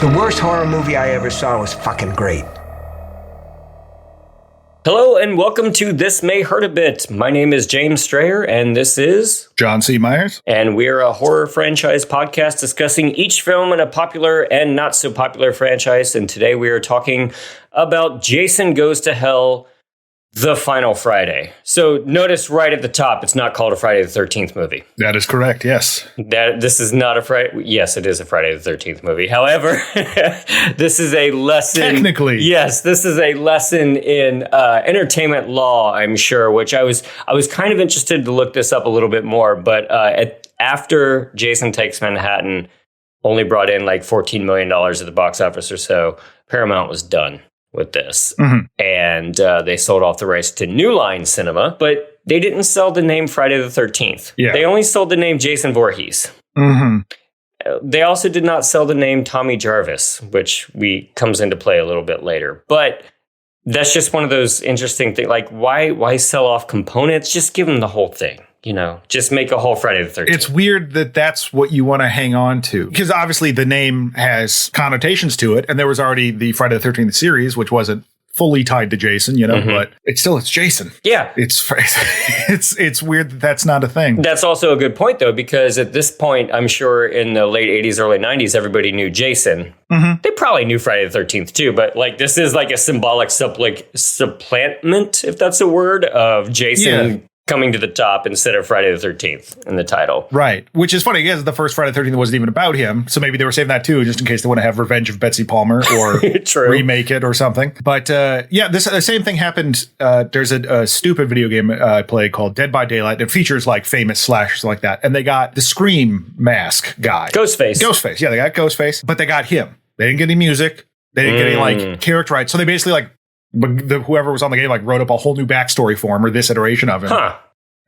The worst horror movie I ever saw was fucking great. Hello and welcome to This May Hurt a Bit. My name is James Strayer and this is John C. Myers. And we're a horror franchise podcast discussing each film in a popular and not so popular franchise. And today we are talking about Jason Goes to Hell, The Final Friday. So notice right at the top, it's not called a Friday the 13th movie. That is correct, yes. This is not a Friday. Yes, it is a Friday the 13th movie. However, this is a lesson. Technically. Yes, this is a lesson in entertainment law, I'm sure, which I was kind of interested to look this up a little bit more. But after Jason Takes Manhattan only brought in like $14 million at the box office or so, Paramount was done with this. Mm-hmm. And they sold off the rights to New Line Cinema, but they didn't sell the name Friday the 13th. Yeah. They only sold the name Jason Voorhees. Mm-hmm. They also did not sell the name Tommy Jarvis, which comes into play a little bit later. But that's just one of those interesting things. Like, why sell off components? Just give them the whole thing. You know, just make a whole Friday the 13th. It's weird that that's what you want to hang on to. Because obviously the name has connotations to it. And there was already the Friday the 13th series, which wasn't fully tied to Jason, you know, but it's Jason. Yeah. It's weird that that's not a thing. That's also a good point, though, because at this point, I'm sure in the late 80s, early 90s, everybody knew Jason. Mm-hmm. They probably knew Friday the 13th, too. But like this is like a symbolic supplantement, if that's a word, of Jason coming to the top instead of Friday the 13th in the title. Right. Which is funny because the first Friday the 13th wasn't even about him. So maybe they were saving that too, just in case they want to have Revenge of Betsy Palmer or remake it or something. But the same thing happened. There's a stupid video game I play called Dead by Daylight. It features like famous slashers like that. And they got the Scream mask guy. Ghostface. Yeah, they got Ghostface, but they got him. They didn't get any music. They didn't get any like character rights. So they basically like whoever was on the game like wrote up a whole new backstory for him or this iteration of him. Huh.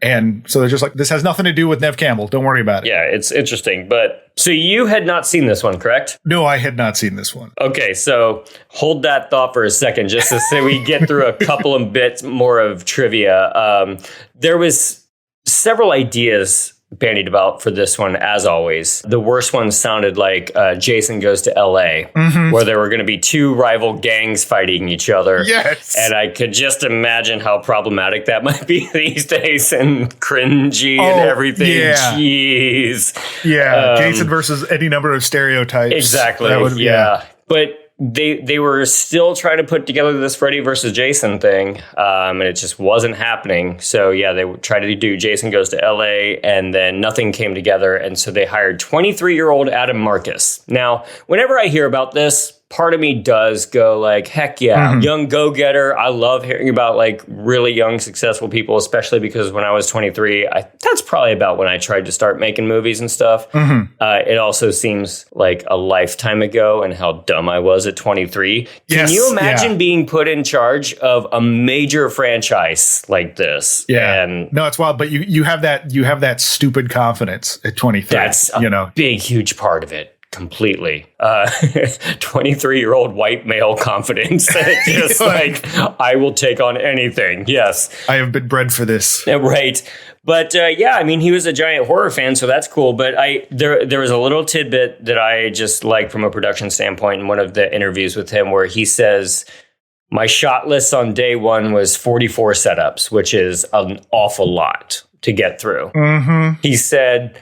And so they're just like, this has nothing to do with Nev Campbell. Don't worry about it. Yeah, it's interesting. But so you had not seen this one, correct? No, I had not seen this one. Okay, so hold that thought for a second, just to say we get through a couple of bits more of trivia. There was several ideas bandied about for this one, as always. The worst one sounded like Jason Goes to L.A., where there were going to be two rival gangs fighting each other. Yes. And I could just imagine how problematic that might be these days and cringy and everything. Yeah. Jeez. Yeah. Jason versus any number of stereotypes. Exactly. But they were still trying to put together this Freddy versus Jason thing, and it just wasn't happening. So, they tried to do Jason Goes to L.A., and then nothing came together. And so they hired 23-year-old Adam Marcus. Now, whenever I hear about this, part of me does go like, heck yeah, young go-getter. I love hearing about like really young, successful people, especially because when I was 23, that's probably about when I tried to start making movies and stuff. It also seems like a lifetime ago and how dumb I was at 23. Can you imagine being put in charge of a major franchise like this? Yeah. No, it's wild, but you have that stupid confidence at 23. That's a big, huge part of it. Completely. 23-year-old white male confidence. Just like, I will take on anything. Yes. I have been bred for this. Right. But he was a giant horror fan, so that's cool. But there was a little tidbit that I just liked from a production standpoint in one of the interviews with him where he says, my shot list on day one was 44 setups, which is an awful lot to get through. He said,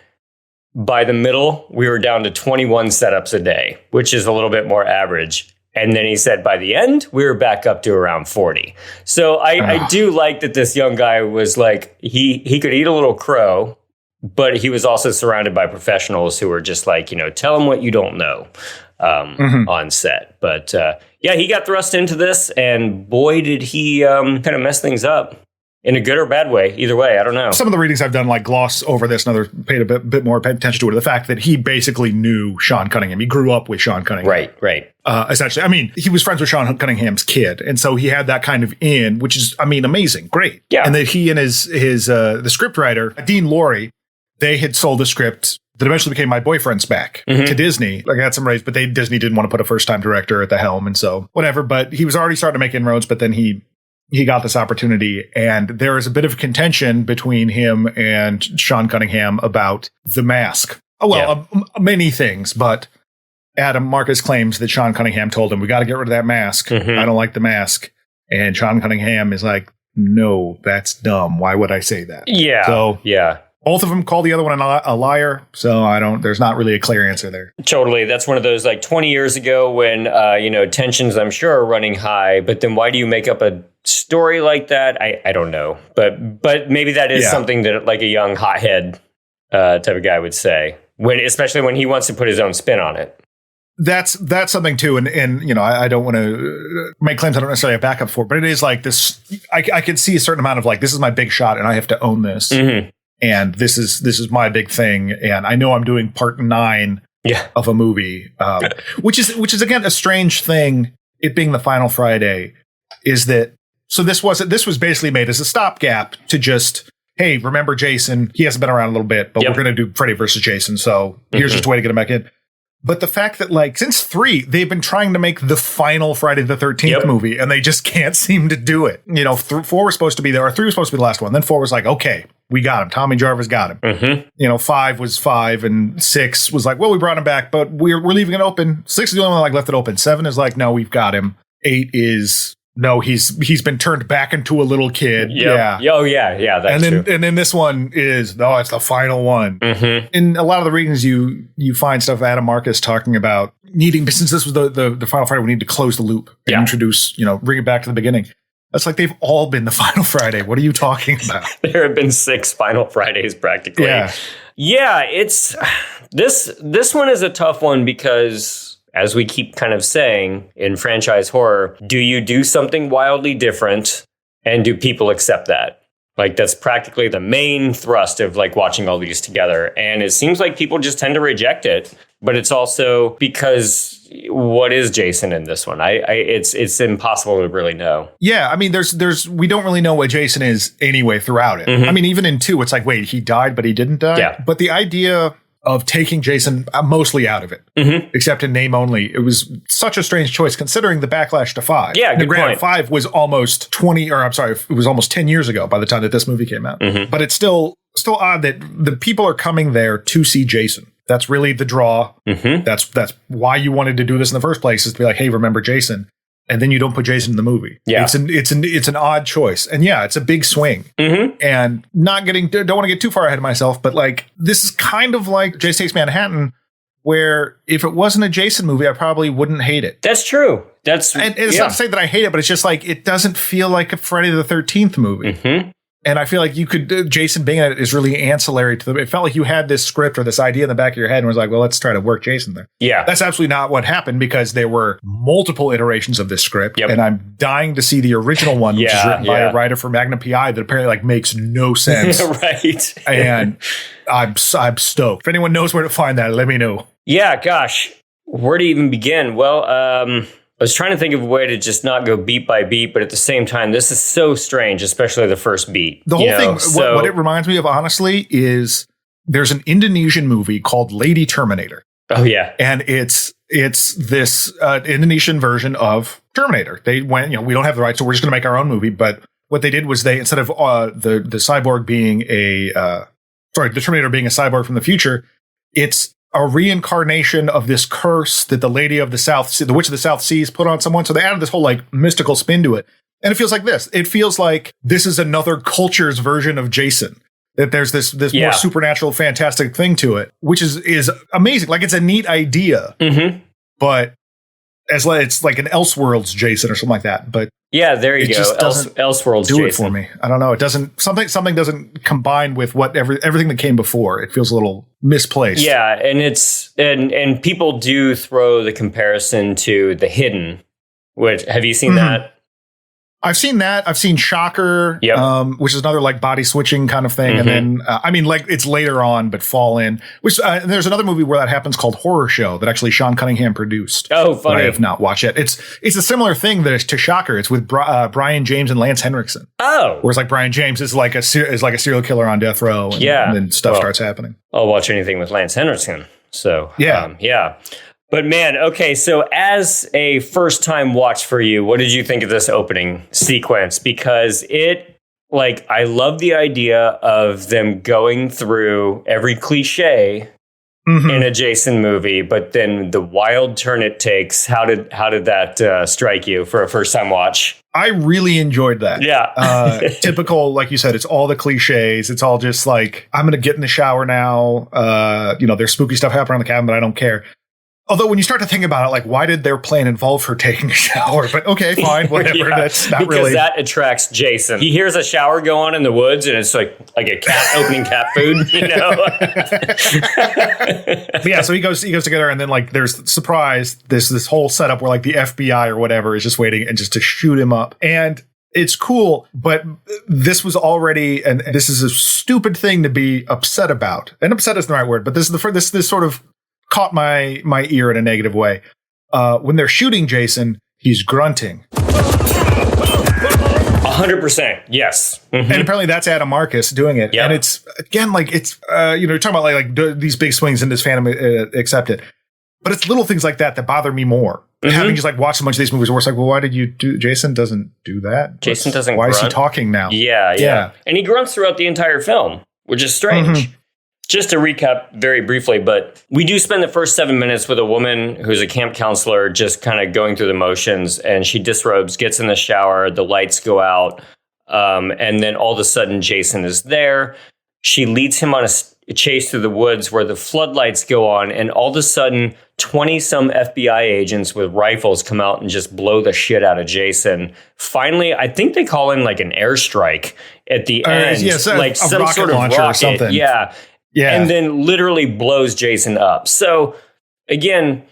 by the middle, we were down to 21 setups a day, which is a little bit more average. And then he said by the end, we were back up to around 40. So I do like that this young guy was like, he could eat a little crow, but he was also surrounded by professionals who were just like, tell him what you don't know on set. But he got thrust into this, and boy, did he kind of mess things up. In a good or bad way, either way, I don't know. Some of the readings I've done like gloss over this, and others paid a bit more attention to it. The fact that he basically knew Sean Cunningham. He grew up with Sean Cunningham. Right. Essentially, I mean, he was friends with Sean Cunningham's kid. And so he had that kind of in, which is, amazing. Great. Yeah. And that he and his the script writer, Dean Laurie, they had sold a script that eventually became My Boyfriend's Back to Disney. Like, I had some raise, but Disney didn't want to put a first-time director at the helm. And so whatever. But he was already starting to make inroads, but then he got this opportunity, and there is a bit of contention between him and Sean Cunningham about The Mask. Many things, but Adam Marcus claims that Sean Cunningham told him, we got to get rid of that mask. Mm-hmm. I don't like the mask. And Sean Cunningham is like, no, that's dumb. Why would I say that? Yeah. So yeah. Both of them call the other one a liar. So there's not really a clear answer there. Totally. That's one of those 20 years ago when, tensions, I'm sure, are running high. But then why do you make up a story like that? I don't know. But maybe that is something that a young hothead type of guy would say, especially when he wants to put his own spin on it. That's something too. And I don't want to make claims I don't necessarily have backup for, but it is like this. I can see a certain amount of this is my big shot and I have to own this. Mm-hmm. And this is my big thing, and I know I'm doing part 9 of a movie, which is again a strange thing. It being the final Friday, is that so this was basically made as a stopgap to just, hey, remember Jason? He hasn't been around a little bit, but we're going to do Freddy versus Jason. So here's just a way to get him back in. But the fact that since 3, they've been trying to make the final Friday the 13th movie, and they just can't seem to do it. 4 was supposed to be there, or 3 was supposed to be the last one. Then 4 was like, okay, we got him. Tommy Jarvis got him. Mm-hmm. 5 was 5, and 6 was like, well, we brought him back, but we're leaving it open. 6 is the only one left it open. 7 is like, no, we've got him. 8 is, no, he's been turned back into a little kid. Yep. Yeah. Oh, yeah. That's true. And then this one is, it's the final one. Mm-hmm. In a lot of the readings, you find stuff Adam Marcus talking about needing, since this was the final Friday, we need to close the loop and introduce, bring it back to the beginning. That's like they've all been the final Friday. What are you talking about? There have been 6 final Fridays practically. Yeah. It's this one is a tough one because, as we keep kind of saying in franchise horror, do you do something wildly different and do people accept that? That's practically the main thrust of watching all these together. And it seems like people just tend to reject it. But it's also because what is Jason in this one? It's impossible to really know. Yeah, I mean, there's we don't really know what Jason is anyway throughout it. Mm-hmm. I mean, even in 2, it's like, wait, he died, but he didn't die. Yeah. But the idea of taking Jason mostly out of it, except in name only, it was such a strange choice considering the backlash to 5. Yeah, good point. 5 was almost it was almost 10 years ago by the time that this movie came out. Mm-hmm. But it's still odd that the people are coming there to see Jason. That's really the draw. Mm-hmm. That's why you wanted to do this in the first place, is to be like, hey, remember Jason. And then you don't put Jason in the movie. Yeah. It's an odd choice. And yeah, it's a big swing. Mm-hmm. And don't want to get too far ahead of myself, but this is kind of like Jason Takes Manhattan, where if it wasn't a Jason movie, I probably wouldn't hate it. That's true. And it's not to say that I hate it, but it's just it doesn't feel like a Friday the 13th movie. Mm-hmm. And I feel like you could, Jason being in it is really ancillary to them. It felt like you had this script or this idea in the back of your head and was like, well, let's try to work Jason there. Yeah. That's absolutely not what happened, because there were multiple iterations of this script. Yep. And I'm dying to see the original one, which is written by a writer for Magnum PI that apparently makes no sense. Right. And I'm stoked. If anyone knows where to find that, let me know. Yeah, gosh. Where to even begin? Well, I was trying to think of a way to just not go beat by beat, but at the same time, this is so strange, especially the first beat. The whole thing, what it reminds me of, honestly, is there's an Indonesian movie called Lady Terminator. Oh, yeah. And it's this Indonesian version of Terminator. They went, we don't have the rights, so we're just going to make our own movie. But what they did was they, instead of the cyborg being the Terminator being a cyborg from the future, it's a reincarnation of this curse that the Lady of the South, the Witch of the South Seas put on someone. So they added this whole mystical spin to it. And it feels like this. It feels like this is another culture's version of Jason. That there's this more supernatural, fantastic thing to it, which is amazing. It's a neat idea, but it's like an Elseworlds Jason or something like that. But yeah, there you go. Elseworlds do Jason. It for me. I don't know. It doesn't. Something doesn't combine with what everything that came before. It feels a little misplaced. Yeah, and it's and people do throw the comparison to The Hidden. Which have you seen that? I've seen that. I've seen Shocker, which is another body switching kind of thing. And then, it's later on, but Fallen, which there's another movie where that happens called Horror Show that actually Sean Cunningham produced. Oh, funny. I have not watched yet. It's a similar thing to Shocker. It's with Brian James and Lance Henriksen. Oh. Whereas Brian James is like a serial killer on death row. And, and then stuff starts happening. I'll watch anything with Lance Henriksen. So, yeah. But man, okay, so as a first-time watch for you, what did you think of this opening sequence? Because I love the idea of them going through every cliche in a Jason movie, but then the wild turn it takes. How did that strike you for a first time watch? I really enjoyed that. Yeah. Typical, like you said, it's all the cliches. It's all just like, I'm going to get in the shower now. There's spooky stuff happening on the cabin, but I don't care. Although when you start to think about it, like, why did their plan involve her taking a shower? But okay, fine, whatever. Yeah, that's not because really. That attracts Jason. He hears a shower go on in the woods, and it's like a cat opening cat food, But yeah, so he goes together, and then like there's surprise. There's this whole setup where like the FBI or whatever is just waiting and just to shoot him up. And it's cool, but this was already, and this is a stupid thing to be upset about. And upset isn't the right word, but this sort of caught my ear in a negative way. When they're shooting Jason, he's grunting. 100%. Yes. Mm-hmm. And apparently that's Adam Marcus doing it. Yep. And it's, again, like it's, you're talking about like these big swings in this fandom accept it. But it's little things like that bother me more. Mm-hmm. Having just like watched a bunch of these movies where it's like, well, why did you do, Jason doesn't do that. Jason doesn't Why grunt. is he talking now? Yeah. And he grunts throughout the entire film, which is strange. Mm-hmm. Just to recap very briefly, but we do spend the first 7 minutes with a woman who's a camp counselor just kind of going through the motions, and she disrobes, gets in the shower, the lights go out, and then all of a sudden Jason is there. She leads him on a chase through the woods where the floodlights go on, and all of a sudden 20-some FBI agents with rifles come out and just blow the shit out of Jason. Finally, I think they call in like an airstrike at the end. Like some sort of rocket or something. Yeah. And then literally blows Jason up. So, again,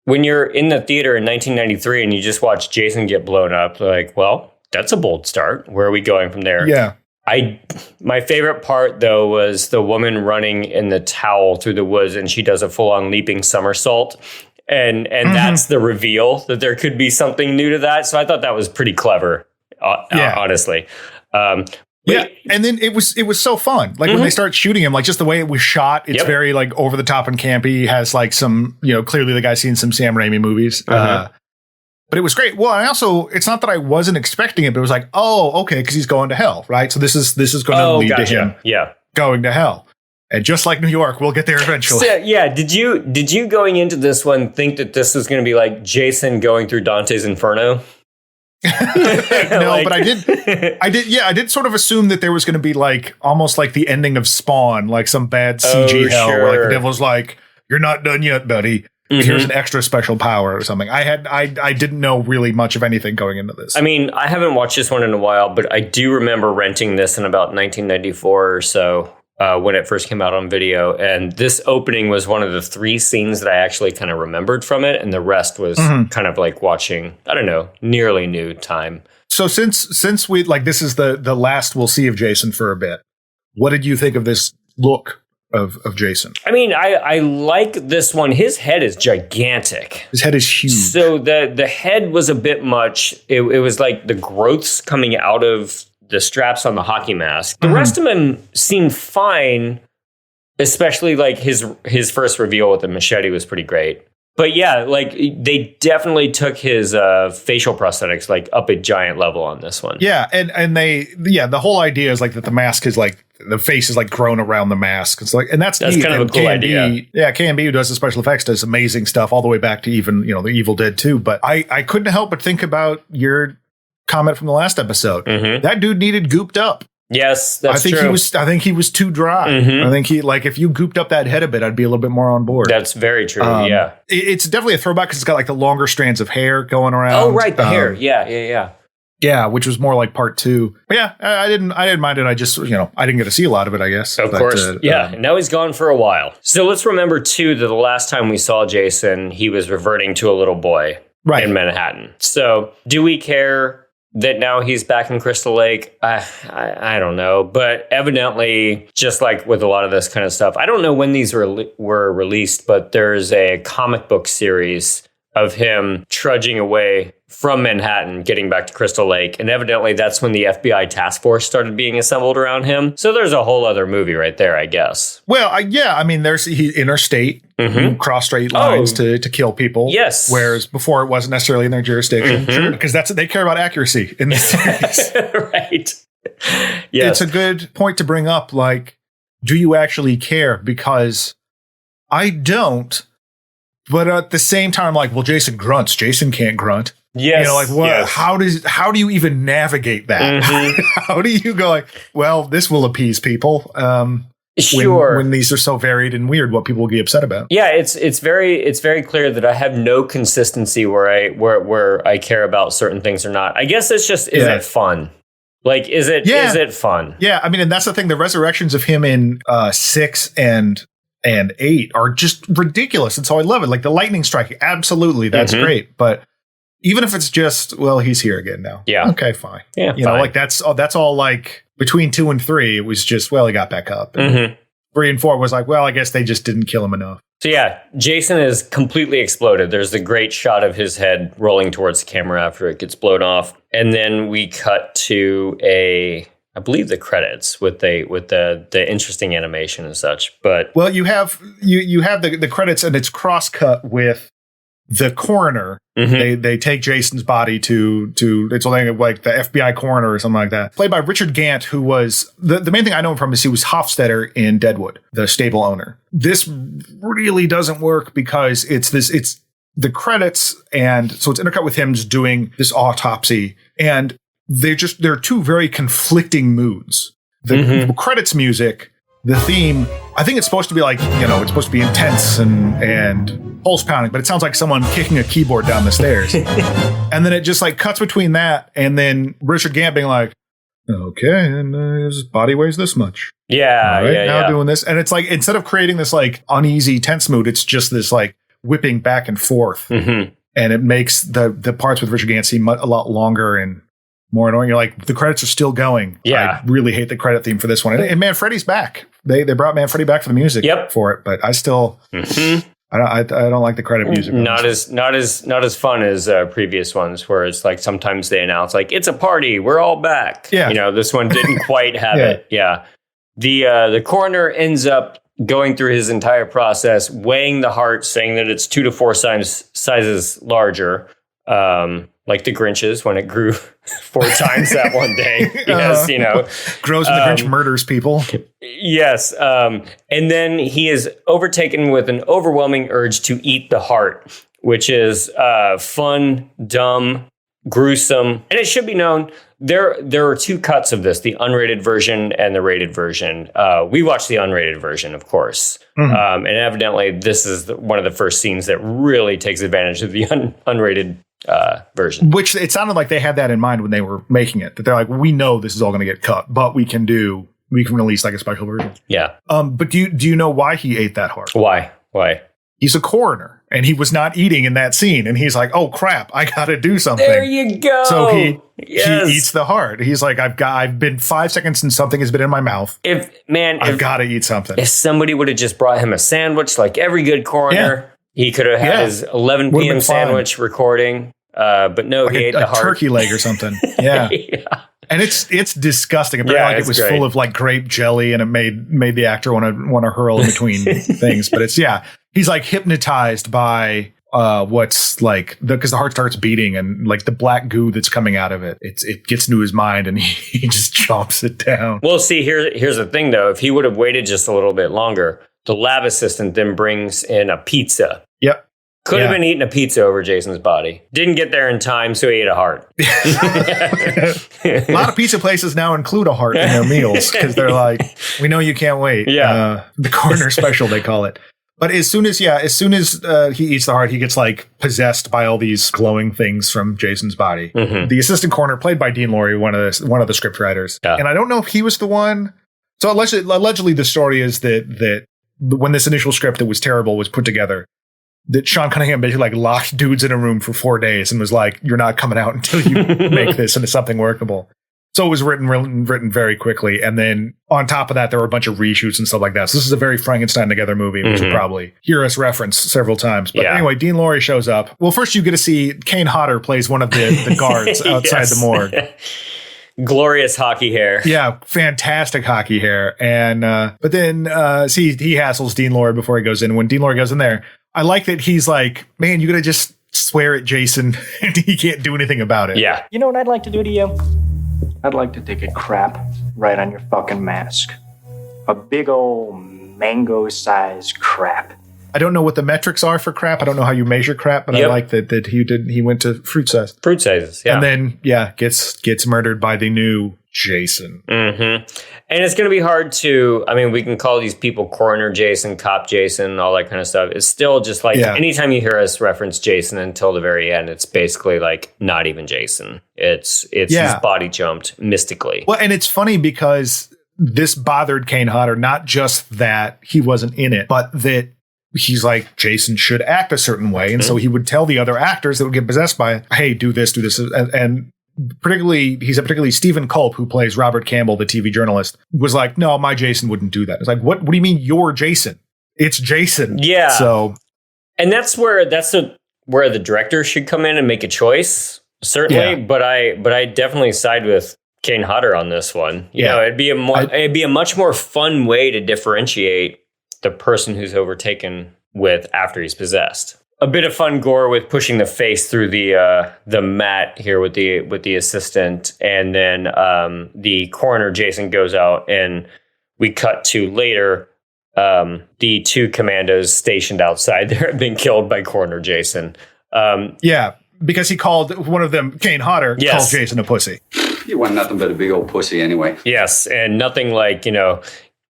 when you're in the theater in 1993 and you just watch Jason get blown up, like, well, that's a bold start. Where are we going from there? Yeah. My favorite part, though, was the woman running in the towel through the woods, and she does a full-on leaping somersault. And that's the reveal that there could be something new to that. So I thought that was pretty clever, honestly. And then it was so fun. Like when they start shooting him, like just the way it was shot, it's very like over the top and campy. Has like some, clearly the guy's seen some Sam Raimi movies. But it was great. Well, I also, it's not that I wasn't expecting it, but it was like, oh, okay, because he's going to hell, right? So this is going to lead to him going to hell. And just like New York, we'll get there eventually. So, did you going into this one think that this was going to be like Jason going through Dante's Inferno? No, but I did sort of assume that there was going to be like almost like the ending of Spawn, like some bad CG hell where like the devil's like, you're not done yet, buddy. Here's an extra special power or something. I didn't know really much of anything going into this. I mean, I haven't watched this one in a while, but I do remember renting this in about 1994 or so. When it first came out on video. And this opening was one of the 3 scenes that I actually kind of remembered from it. And the rest was kind of like watching, I don't know, nearly new time. So since we like, this is the last we'll see of Jason for a bit. What did you think of this look of Jason? I mean, I like this one. His head is gigantic. His head is huge. So the head was a bit much. It was like the growths coming out of the straps on the hockey mask. The rest of him seemed fine, especially like his first reveal with the machete was pretty great. But yeah, like they definitely took his facial prosthetics like up a giant level on this one. Yeah, and the whole idea is like that the mask is like the face is like grown around the mask. It's like, and that's kind of a cool idea. Yeah, KMB, who does the special effects, does amazing stuff all the way back to even the Evil Dead 2. But I couldn't help but think about your comment from the last episode. That dude needed gooped up. Yes, that's true. I think he was too dry. I think if you gooped up that head a bit, I'd be a little bit more on board. That's very true. It's definitely a throwback because it's got like the longer strands of hair going around. Oh, right, the hair. Yeah, which was more like part 2. But yeah, I didn't mind it. I just I didn't get to see a lot of it, I guess. Of course, and now he's gone for a while. So let's remember too that the last time we saw Jason, he was reverting to a little boy in Manhattan. So do we care that now he's back in Crystal Lake? I don't know. But evidently, just like with a lot of this kind of stuff, I don't know when these were released, but there's a comic book series of him trudging away from Manhattan, getting back to Crystal Lake. And evidently that's when the FBI task force started being assembled around him. So there's a whole other movie right there, I guess. Well, I mean, there's interstate, cross state lines to kill people. Yes. Whereas before it wasn't necessarily in their jurisdiction. Because they care about accuracy in this series. Right. Yes. It's a good point to bring up. Like, do you actually care? Because I don't. But at the same time, I'm like, well, Jason grunts. Jason can't grunt. Yes. Like what? Yes. How do you even navigate that? Mm-hmm. How do you go like, well, this will appease people? Sure. When these are so varied and weird, what people will get upset about. Yeah, it's very clear that I have no consistency where I care about certain things or not. I guess it's just is it fun? Like is it fun? Yeah, I mean, and that's the thing. The resurrections of him in 6 and 8 are just ridiculous, and so I love it. Like the lightning strike, absolutely, that's great. But even if it's just, well, he's here again now. Yeah. Okay, fine. Yeah, you know, like that's all. Like between 2 and 3, it was just, well, he got back up. And 3 and 4 was like, well, I guess they just didn't kill him enough. So yeah, Jason is completely exploded. There's the great shot of his head rolling towards the camera after it gets blown off, and then we cut to I believe the credits with the interesting animation and such. But well, you have the credits, and it's cross cut with the coroner. They take Jason's body to it's like the FBI coroner or something like that, played by Richard Gant, who was the main thing I know him from is he was Hofstetter in Deadwood, the stable owner. This really doesn't work because it's the credits, and so it's intercut with him just doing this autopsy, and they're two very conflicting moods. The credits music, the theme, I think it's supposed to be like, it's supposed to be intense and pulse pounding, but it sounds like someone kicking a keyboard down the stairs. And then it just like cuts between that and then Richard Gant being like, okay, and his body weighs this much. Yeah, right, now doing this. And it's like, instead of creating this like uneasy, tense mood, it's just this like whipping back and forth. And it makes the parts with Richard Gant seem a lot longer and more annoying. You're like, the credits are still going. Yeah. I really hate the credit theme for this one. And Manfredi's back. They brought Manfredi back for the music for it, but I still I don't like the credit music. Not as fun as previous ones, where it's like sometimes they announce like it's a party, we're all back. Yeah. This one didn't quite have it. Yeah. The coroner ends up going through his entire process, weighing the heart, saying that it's 2 to 4 sizes larger. Like the Grinch's when it grew 4 times that one day. Yes, grows and the Grinch murders people. Yes. And then he is overtaken with an overwhelming urge to eat the heart, which is fun, dumb, gruesome. And it should be known, there are 2 cuts of this, the unrated version and the rated version. We watched the unrated version, of course. And evidently, this is one of the first scenes that really takes advantage of the unrated version. Which it sounded like they had that in mind when they were making it. That they're like, we know this is all going to get cut, but we can release like a special version. Yeah. But do you know why he ate that heart? Why? He's a coroner, and he was not eating in that scene, and he's like, "Oh crap, I got to do something." There you go. So he eats the heart. He's like, "I've been 5 seconds and something has been in my mouth. I've got to eat something." If somebody would have just brought him a sandwich, like every good coroner, he could have had his 11 p.m. sandwich recording. But no, like he ate the heart, turkey leg or something. Yeah. And it's disgusting. Apparently, it was full of like grape jelly, and it made the actor want to hurl in between things. But he's like hypnotized by what's like because the heart starts beating, and like the black goo that's coming out of it. It gets into his mind, and he just chomps it down. Well, see, here's the thing though. If he would have waited just a little bit longer, the lab assistant then brings in a pizza. Yep. Could have been eating a pizza over Jason's body. Didn't get there in time, so he ate a heart. A lot of pizza places now include a heart in their meals because they're like, we know you can't wait. Yeah. The corner special, they call it. But as soon as he eats the heart, he gets like possessed by all these glowing things from Jason's body. The assistant coroner, played by Dean Laurie, one of the script writers. And I don't know if he was the one. So allegedly the story is that when this initial script that was terrible was put together, that Sean Cunningham basically like locked dudes in a room for 4 days and was like, "You're not coming out until you make this into something workable." So it was written very quickly. And then on top of that, there were a bunch of reshoots and stuff like that. So this is a very Frankenstein together movie, which you'll probably hear us reference several times. But anyway, Dean Laurie shows up. Well, first you get to see Kane Hodder plays one of the guards outside the morgue. Glorious hockey hair. Yeah, fantastic hockey hair. And but then he hassles Dean Laurie before he goes in. When Dean Laurie goes in there, I like that he's like, "Man, you gotta just swear at Jason," and he can't do anything about it. Yeah. You know what I'd like to do to you? I'd like to take a crap right on your fucking mask. A big old mango-sized crap. I don't know what the metrics are for crap. I don't know how you measure crap, but I like that he went to fruit size. Fruit sizes, yeah. And then, gets murdered by the new Jason. Mm-hmm. And it's going to be hard to, I mean, we can call these people Coroner Jason, Cop Jason, all that kind of stuff. It's still just like anytime you hear us reference Jason until the very end, it's basically like not even Jason. It's his body jumped mystically. Well, and it's funny because this bothered Kane Hodder, not just that he wasn't in it, but that he's like, Jason should act a certain way. And so he would tell the other actors that would get possessed by it, hey, do this. And particularly Stephen Culp, who plays Robert Campbell, the TV journalist, was like, no, my Jason wouldn't do that. It's like, what do you mean you're Jason? It's Jason. Yeah. So, and that's where the director should come in and make a choice, certainly. Yeah. But I definitely side with Kane Hodder on this one. You know, it'd be a much more fun way to differentiate the person who's overtaken with after he's possessed. A bit of fun gore with pushing the face through the mat here with the assistant, and then the coroner Jason goes out, and we cut to later the two commandos stationed outside there have been killed by coroner Jason. Because he called one of them, Kane Hodder, called Jason a pussy. You want nothing but a big old pussy anyway. Yes, and nothing like,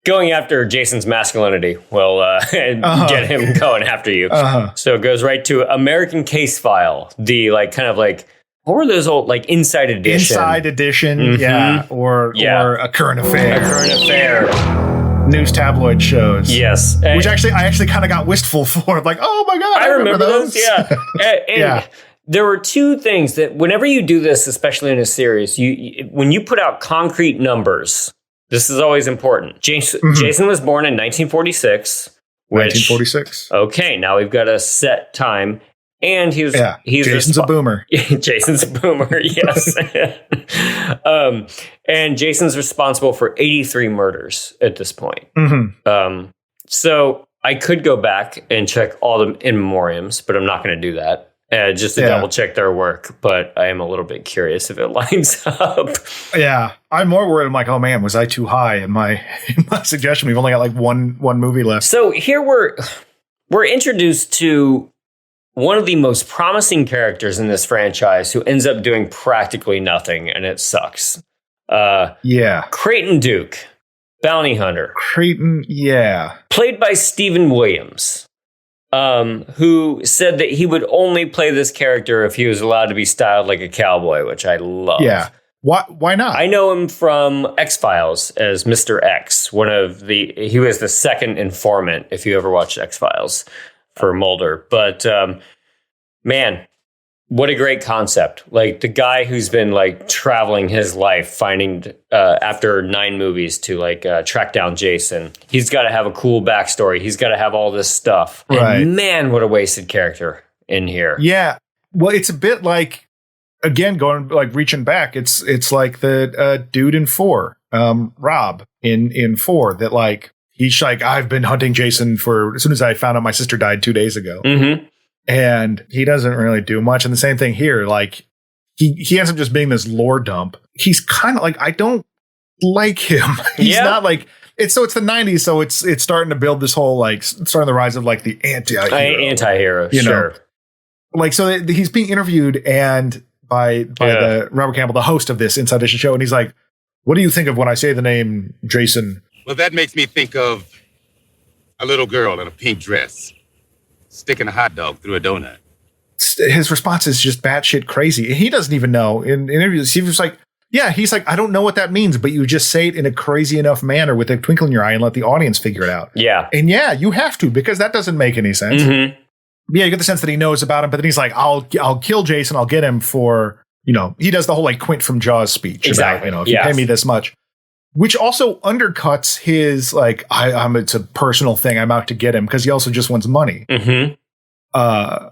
going after Jason's masculinity will get him going after you. So it goes right to American Case File, the what were those old Inside Edition? Inside Edition, or a Current Affair. A Current Affair. News tabloid shows. Yes. Which I actually kind of got wistful for. Like, oh my God, I remember those. Yeah. And there were two things that whenever you do this, especially in a series, when you put out concrete numbers, this is always important. Jason was born in 1946. 1946. Okay, now we've got a set time. And he's Jason's a boomer. Jason's a boomer, yes. And Jason's responsible for 83 murders at this point. So I could go back and check all the in memoriams, but I'm not going to do that. Just to double check their work, but I am a little bit curious if it lines up. Yeah, I'm more worried. I'm like, oh man, was I too high in my suggestion? We've only got one movie left. So here we're introduced to one of the most promising characters in this franchise who ends up doing practically nothing, and it sucks. Creighton Duke, bounty hunter. Creighton, played by Stephen Williams. Who said that he would only play this character if he was allowed to be styled like a cowboy, which I love. Yeah. Why not? I know him from X-Files as Mr. X. He was the second informant, if you ever watched X-Files, for Mulder. But, man, what a great concept. Like, the guy who's been, traveling his life, finding, after 9 movies to, track down Jason. He's got to have a cool backstory. He's got to have all this stuff. Right. And man, what a wasted character in here. Yeah. Well, it's a bit like, again, reaching back, it's like the dude in 4, Rob in 4, that, he's like, I've been hunting Jason as soon as I found out my sister died 2 days ago. Mm-hmm. And he doesn't really do much. And the same thing here, he ends up just being this lore dump. He's kind of I don't like him. He's not it's the 90s. So it's starting to build this whole, starting the rise of the anti-hero. Anti-hero, sure. So he's being interviewed and by the Robert Campbell, the host of this Inside Edition show. And he's like, what do you think of when I say the name Jason? Well, that makes me think of a little girl in a pink dress sticking a hot dog through a donut. His response is just batshit crazy. He doesn't even know. In interviews, he was like, he's like, I don't know what that means, but you just say it in a crazy enough manner with a twinkle in your eye and let the audience figure it out. Yeah. And you have to, because that doesn't make any sense. Mm-hmm. Yeah, you get the sense that he knows about him, but then he's like, I'll kill Jason. I'll get him for, he does the whole Quint from Jaws speech. Exactly. About, if you pay me this much. Which also undercuts his, it's a personal thing. I'm out to get him, because he also just wants money. Mm-hmm.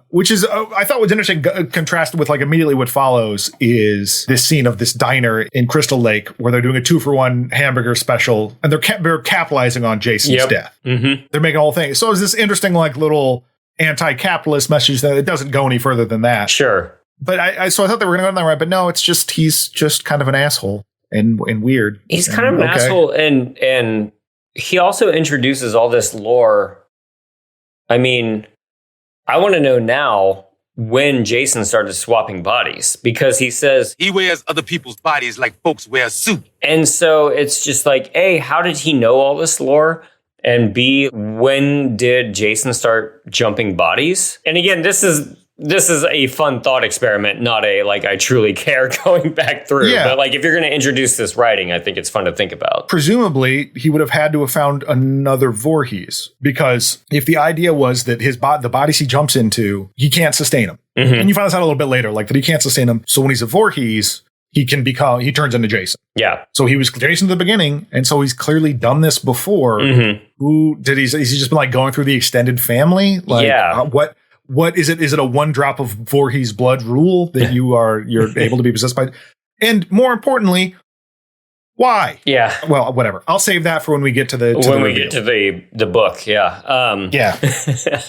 Which is, I thought was interesting, contrasted with immediately what follows is this scene of this diner in Crystal Lake where they're doing a 2-for-1 hamburger special, and they're capitalizing on Jason's death. Mm-hmm. They're making a whole thing. So it's this interesting, little anti-capitalist message that it doesn't go any further than that. Sure. But I thought they were going to go down that right, but no, it's just, he's just kind of an asshole. And weird. He's kind of an asshole, and he also introduces all this lore I mean, I want to know now when Jason started swapping bodies, because he says He wears other people's bodies like folks wear a suit. and so it's just like, A, how did he know all this lore? And B, when did Jason start jumping bodies? And again, this is a fun thought experiment, not a like I truly care going back through. Yeah. But like if you're going to introduce this writing, I think it's fun to think about. Presumably, he would have had to have found another Voorhees, because if the idea was that the bodies he jumps into, he can't sustain them. Mm-hmm. And you find this out a little bit later, like that he can't sustain them. So when he's a Voorhees, he turns into Jason. Yeah. So he was Jason at the beginning, and so he's clearly done this before. Mm-hmm. Has he just been like going through the extended family? Like, yeah. What is it? Is it a one drop of Voorhees blood rule that you're able to be possessed by? And more importantly, why? Yeah. Well, whatever. I'll save that for when we get to the book. Yeah. Yeah.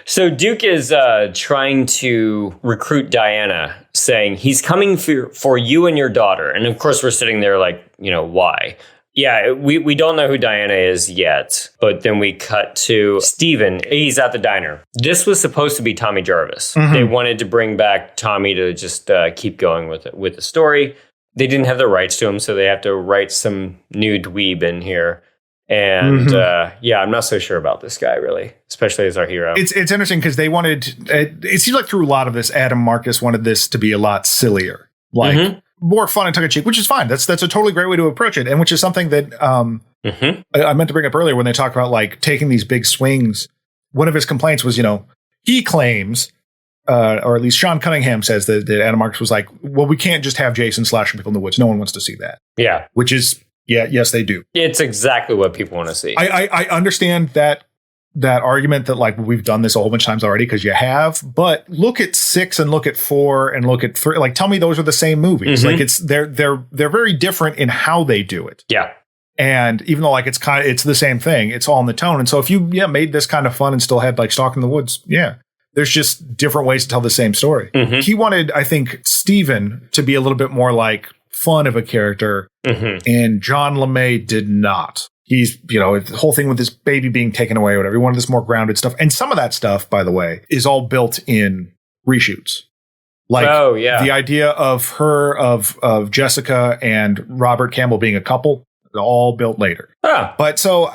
So Duke is trying to recruit Diana, saying he's coming for you and your daughter. And of course, we're sitting there like, why? Yeah, we don't know who Diana is yet, but then we cut to Steven. He's at the diner. This was supposed to be Tommy Jarvis. Mm-hmm. They wanted to bring back Tommy to just keep going with the story. They didn't have the rights to him, so they have to write some new dweeb in here. And I'm not so sure about this guy, really, especially as our hero. It's interesting because they wanted, it seems like through a lot of this, Adam Marcus wanted this to be a lot sillier. Like, more fun and tongue-in-cheek, which is fine. That's a totally great way to approach it, and which is something that I meant to bring up earlier when they talk about like taking these big swings. One of his complaints was, he claims, or at least Sean Cunningham says that Adam Marcus was like, well, we can't just have Jason slashing people in the woods. No one wants to see that. Yeah. Which is, yes, they do. It's exactly what people want to see. I understand that argument that like we've done this a whole bunch of times already because you have, but look at 6 and look at 4 and look at 3. Like, tell me those are the same movies. Like they're very different in how they do it. Yeah. And even though like it's the same thing, it's all in the tone. And so if you made this kind of fun and still had like Stalk in the Woods, there's just different ways to tell the same story. He wanted, I think, Steven to be a little bit more like fun of a character, and John LeMay did not. He's, the whole thing with this baby being taken away or whatever. He wanted this more grounded stuff. And some of that stuff, by the way, is all built in reshoots. Like the idea of her, of Jessica and Robert Campbell being a couple, all built later. But so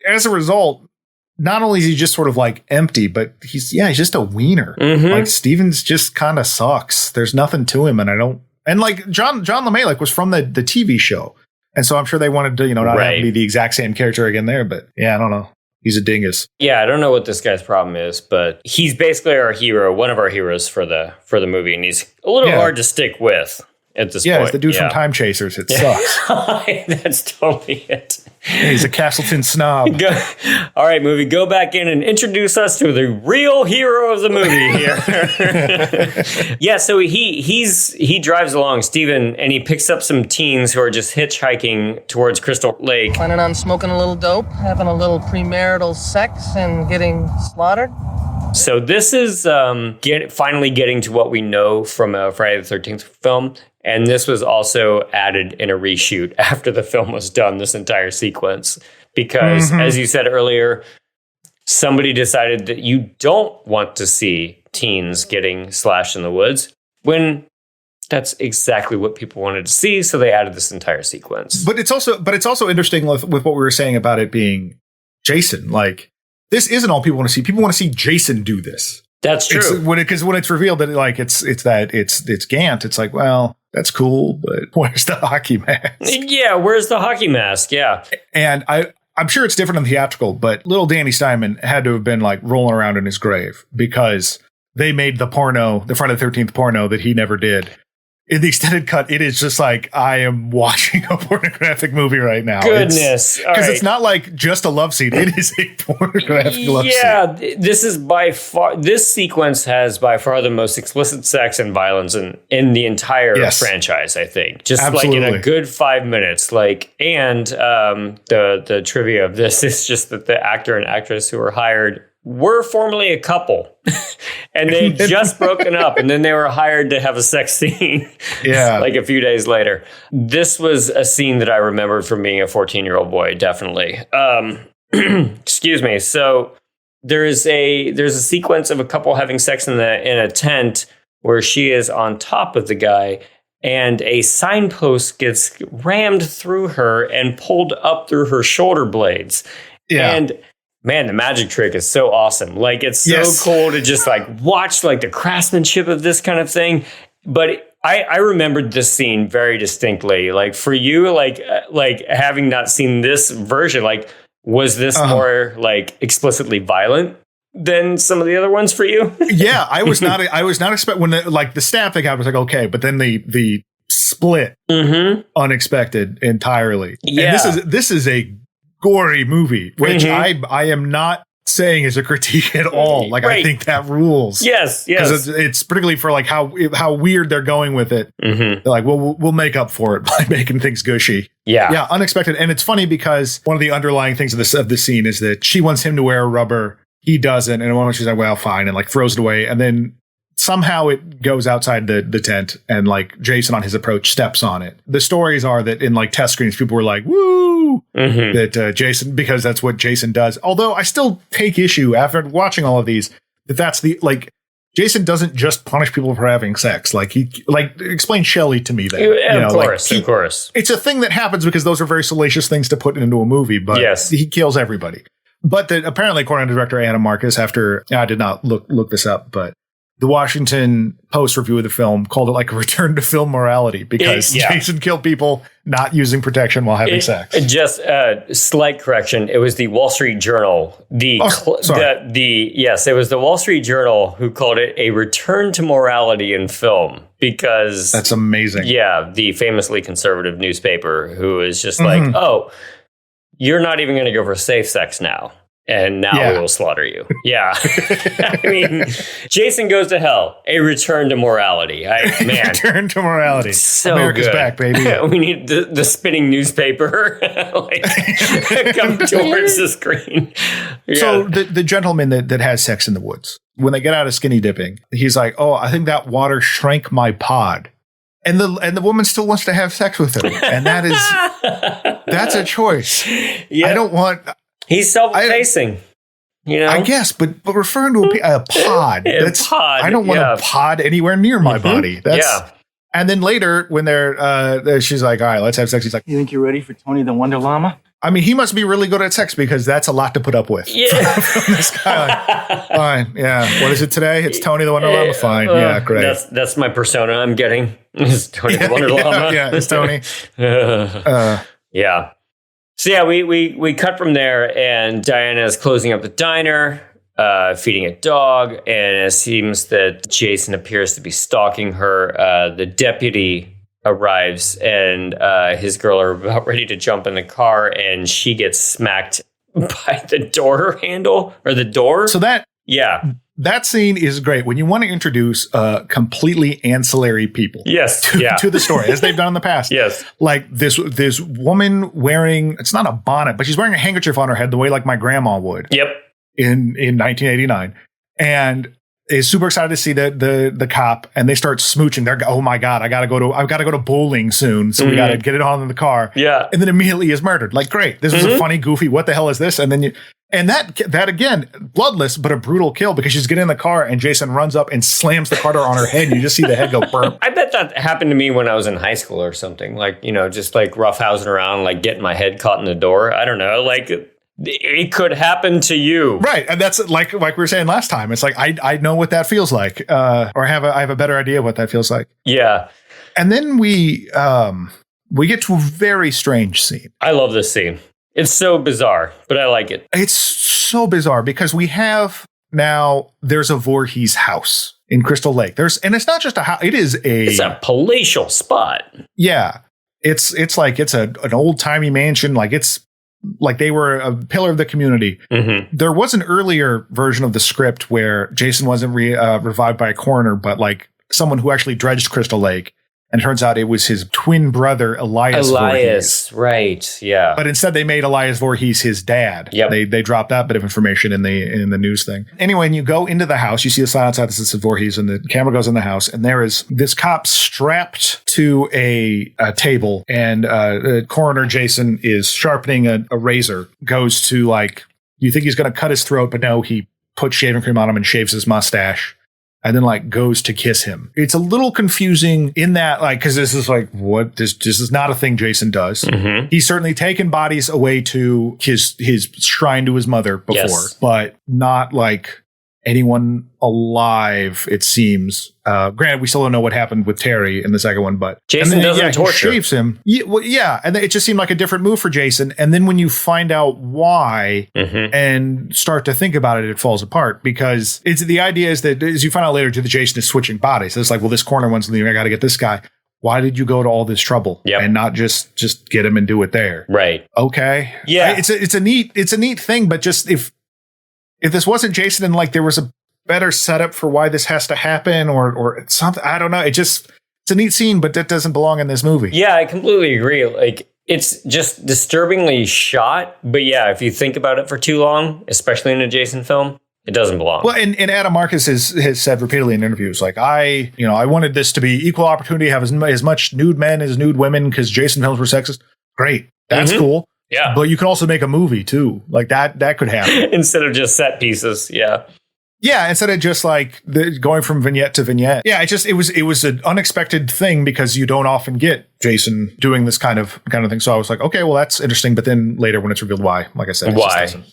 as a result, not only is he just sort of like empty, but he's just a wiener. Like Steven's just kind of sucks. There's nothing to him. And like John LeMay like was from the TV show. And so I'm sure they wanted to, not have to be the exact same character again there. But I don't know. He's a dingus. Yeah, I don't know what this guy's problem is, but he's basically our hero, one of our heroes for the movie, and he's a little hard to stick with at this point. Yeah, it's the dude from Time Chasers. It sucks. That's totally it. He's a Castleton snob. All right, movie, go back in and introduce us to the real hero of the movie here. So he drives along, Steven, and he picks up some teens who are just hitchhiking towards Crystal Lake. Planning on smoking a little dope, having a little premarital sex, and getting slaughtered? So this is finally getting to what we know from a Friday the 13th film. And this was also added in a reshoot after the film was done, this entire sequence. Because, as you said earlier, somebody decided that you don't want to see teens getting slashed in the woods, when that's exactly what people wanted to see. So they added this entire sequence. But it's also interesting with what we were saying about it being Jason. Like, this isn't all people want to see. People want to see Jason do this. That's true. Because when it's revealed that like it's Gant, it's like, well, that's cool, but where's the hockey mask? Yeah, where's the hockey mask? Yeah. And I'm sure it's different in theatrical, but little Danny Steinman had to have been like rolling around in his grave because they made the Friday the 13th porno that he never did. In the extended cut, it is just like, I am watching a pornographic movie right now. Goodness. Because it's not like just a love scene. It is a pornographic love scene. Yeah, this sequence has by far the most explicit sex and violence in the entire franchise, I think. Just Absolutely. Like in a good 5 minutes. And the trivia of this is just that the actor and actress who were hired were formerly a couple and they had just broken up, and then they were hired to have a sex scene like a few days later. This was a scene that I remembered from being a 14-year-old boy, definitely. Excuse me. So there's a sequence of a couple having sex in a tent where she is on top of the guy, and a signpost gets rammed through her and pulled up through her shoulder blades. Yeah. And man, the magic trick is so awesome. Like, it's so cool to just like watch like the craftsmanship of this kind of thing. But I remembered this scene very distinctly. Like, for you, like having not seen this version, like, was this more like explicitly violent than some of the other ones for you? Yeah, I was not expecting when the stab thing happened. I was like, okay, but then the split, unexpected entirely. Yeah, and this is a gory movie, which I am not saying is a critique at all. Like, I think that rules. Yes, because it's particularly for like how weird they're going with it. They're like, well, we'll make up for it by making things gushy. Yeah, unexpected. And it's funny because one of the underlying things of the scene is that she wants him to wear a rubber. He doesn't. And at one moment she's like, well, fine. And like throws it away. And then somehow it goes outside the tent and like Jason on his approach steps on it. The stories are that in like test screens, people were like, woo, that Jason, because that's what Jason does. Although I still take issue after watching all of these, that's the, like, Jason doesn't just punish people for having sex. Like, he, like, explain Shelley to me then. Of course. It's a thing that happens because those are very salacious things to put into a movie, but he kills everybody. But apparently, according to director Anna Marcus, after I did not look this up, but the Washington Post review of the film called it like a return to film morality because Jason killed people not using protection while having sex. Just a slight correction. It was the Wall Street Journal. It was the Wall Street Journal who called it a return to morality in film because that's amazing. Yeah. The famously conservative newspaper who is just like, oh, you're not even going to go for safe sex now. And now we will slaughter you. Yeah. I mean, Jason Goes to Hell, a return to morality. Return to morality. So America's good. Back, baby. We need the spinning newspaper come towards the screen. Yeah. So the gentleman that has sex in the woods, when they get out of skinny dipping, he's like, oh, I think that water shrank my pod. And the woman still wants to have sex with him. And that's a choice. Yeah. I don't want... He's self-effacing, you know. I guess, but referring to a pod, that's pod. I don't want a pod anywhere near my body. And then later, when she's like, "All right, let's have sex." He's like, "You think you're ready for Tony the Wonder Llama?" I mean, he must be really good at sex because that's a lot to put up with. Yeah. From this guy, like, fine. Yeah. What is it today? It's Tony the Wonder Llama. Fine. Yeah. Great. That's my persona I'm getting. It's Tony the Wonder Llama. Yeah. It's Tony. Yeah. So yeah, we cut from there, and Diana is closing up the diner, feeding a dog, and it seems that Jason appears to be stalking her. The deputy arrives, and his girl are about ready to jump in the car, and she gets smacked by the door handle or the door. So that scene is great when you want to introduce completely ancillary people to the story, as they've done in the past. Yes. Like this woman wearing, it's not a bonnet, but she's wearing a handkerchief on her head the way like my grandma would. Yep. In 1989. And is super excited to see the cop, and they start smooching. They're, oh my God, I've got to go to bowling soon. So we got to get it on in the car. Yeah. And then immediately is murdered. Like, great. This was a funny, goofy, what the hell is this? And then and that again, bloodless, but a brutal kill because she's getting in the car and Jason runs up and slams the car door on her head. And you just see the head go burp. I bet that happened to me when I was in high school or something. Like, you know, just like roughhousing around, like getting my head caught in the door. I don't know. Like, it could happen to you. Right. And that's like we were saying last time. It's like, I know what that feels like, or I have a better idea of what that feels like. Yeah. And then we get to a very strange scene. I love this scene. It's so bizarre, but I like it. It's so bizarre because we have now there's a Voorhees house in Crystal Lake. And it's not just a house. It's a palatial spot. Yeah. It's like it's an old timey mansion. Like it's like they were a pillar of the community. There was an earlier version of the script where Jason wasn't revived by a coroner, but like someone who actually dredged Crystal Lake. And it turns out it was his twin brother, Elias Voorhees. Right, yeah. But instead they made Elias Voorhees his dad. Yep. They dropped that bit of information in the news thing. Anyway, when you go into the house, you see the sign outside that says Voorhees, and the camera goes in the house, and there is this cop strapped to a table, and coroner Jason is sharpening a razor, goes to like You think he's going to cut his throat, but no, he puts shaving cream on him and shaves his mustache and then like goes to kiss him. It's a little confusing in that, like, because this is like, what? This is not a thing Jason does. Mm-hmm. He's certainly taken bodies away to his shrine to his mother before, but not like anyone alive, it seems. Granted, we still don't know what happened with Terry in the second one, but Jason doesn't torture. He shaves him. Yeah, and it just seemed like a different move for Jason. And then when you find out why and start to think about it, it falls apart because the idea is that as you find out later, the Jason is switching bodies. So it's like, well, this corner one's leaving. I got to get this guy. Why did you go to all this trouble and not just get him and do it there? Right. Okay. Yeah. It's a neat thing, but just if this wasn't Jason and like there was a better setup for why this has to happen or something, I don't know. It's a neat scene, but that doesn't belong in this movie. Yeah, I completely agree. Like it's just disturbingly shot. But yeah, if you think about it for too long, especially in a Jason film, it doesn't belong. Well, and Adam Marcus has said repeatedly in interviews, like I wanted this to be equal opportunity, have as much nude men as nude women because Jason films were sexist. Great. That's cool. Yeah. But you can also make a movie too. Like that could happen. Instead of just set pieces. Yeah. Yeah, instead of just like going from vignette to vignette. Yeah, it was an unexpected thing because you don't often get Jason doing this kind of thing. So I was like, okay, well that's interesting. But then later when it's revealed why, like I said,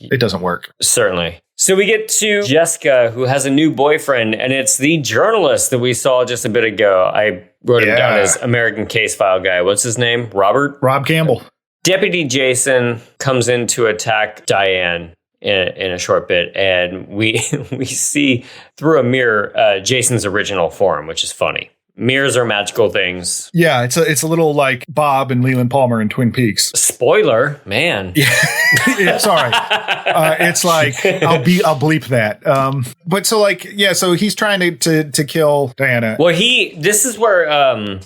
it doesn't work. Certainly. So we get to Jessica, who has a new boyfriend, and it's the journalist that we saw just a bit ago. I wrote him down as American Case File guy. What's his name? Rob Campbell. Deputy Jason comes in to attack Diane in a short bit, and we see through a mirror Jason's original form, which is funny. Mirrors are magical things. Yeah, it's a little like Bob and Leland Palmer in Twin Peaks. Spoiler, man. Yeah, sorry. It's like I'll bleep that. But so like so he's trying to kill Diana. Well, this is where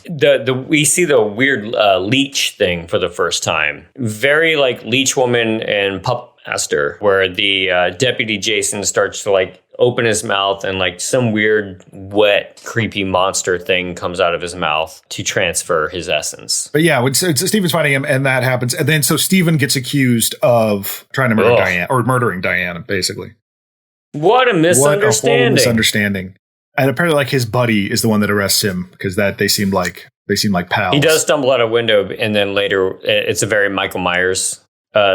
we see the weird leech thing for the first time. Very like Leech Woman and Pup Master, where the Deputy Jason starts to like open his mouth and like some weird, wet, creepy monster thing comes out of his mouth to transfer his essence. But yeah, when Steven's fighting him and that happens. And then so Steven gets accused of trying to murder Diana or murdering Diana, basically. What a misunderstanding. What a whole misunderstanding. And apparently like his buddy is the one that arrests him because they seem like pals. He does stumble out a window and then later it's a very Michael Myers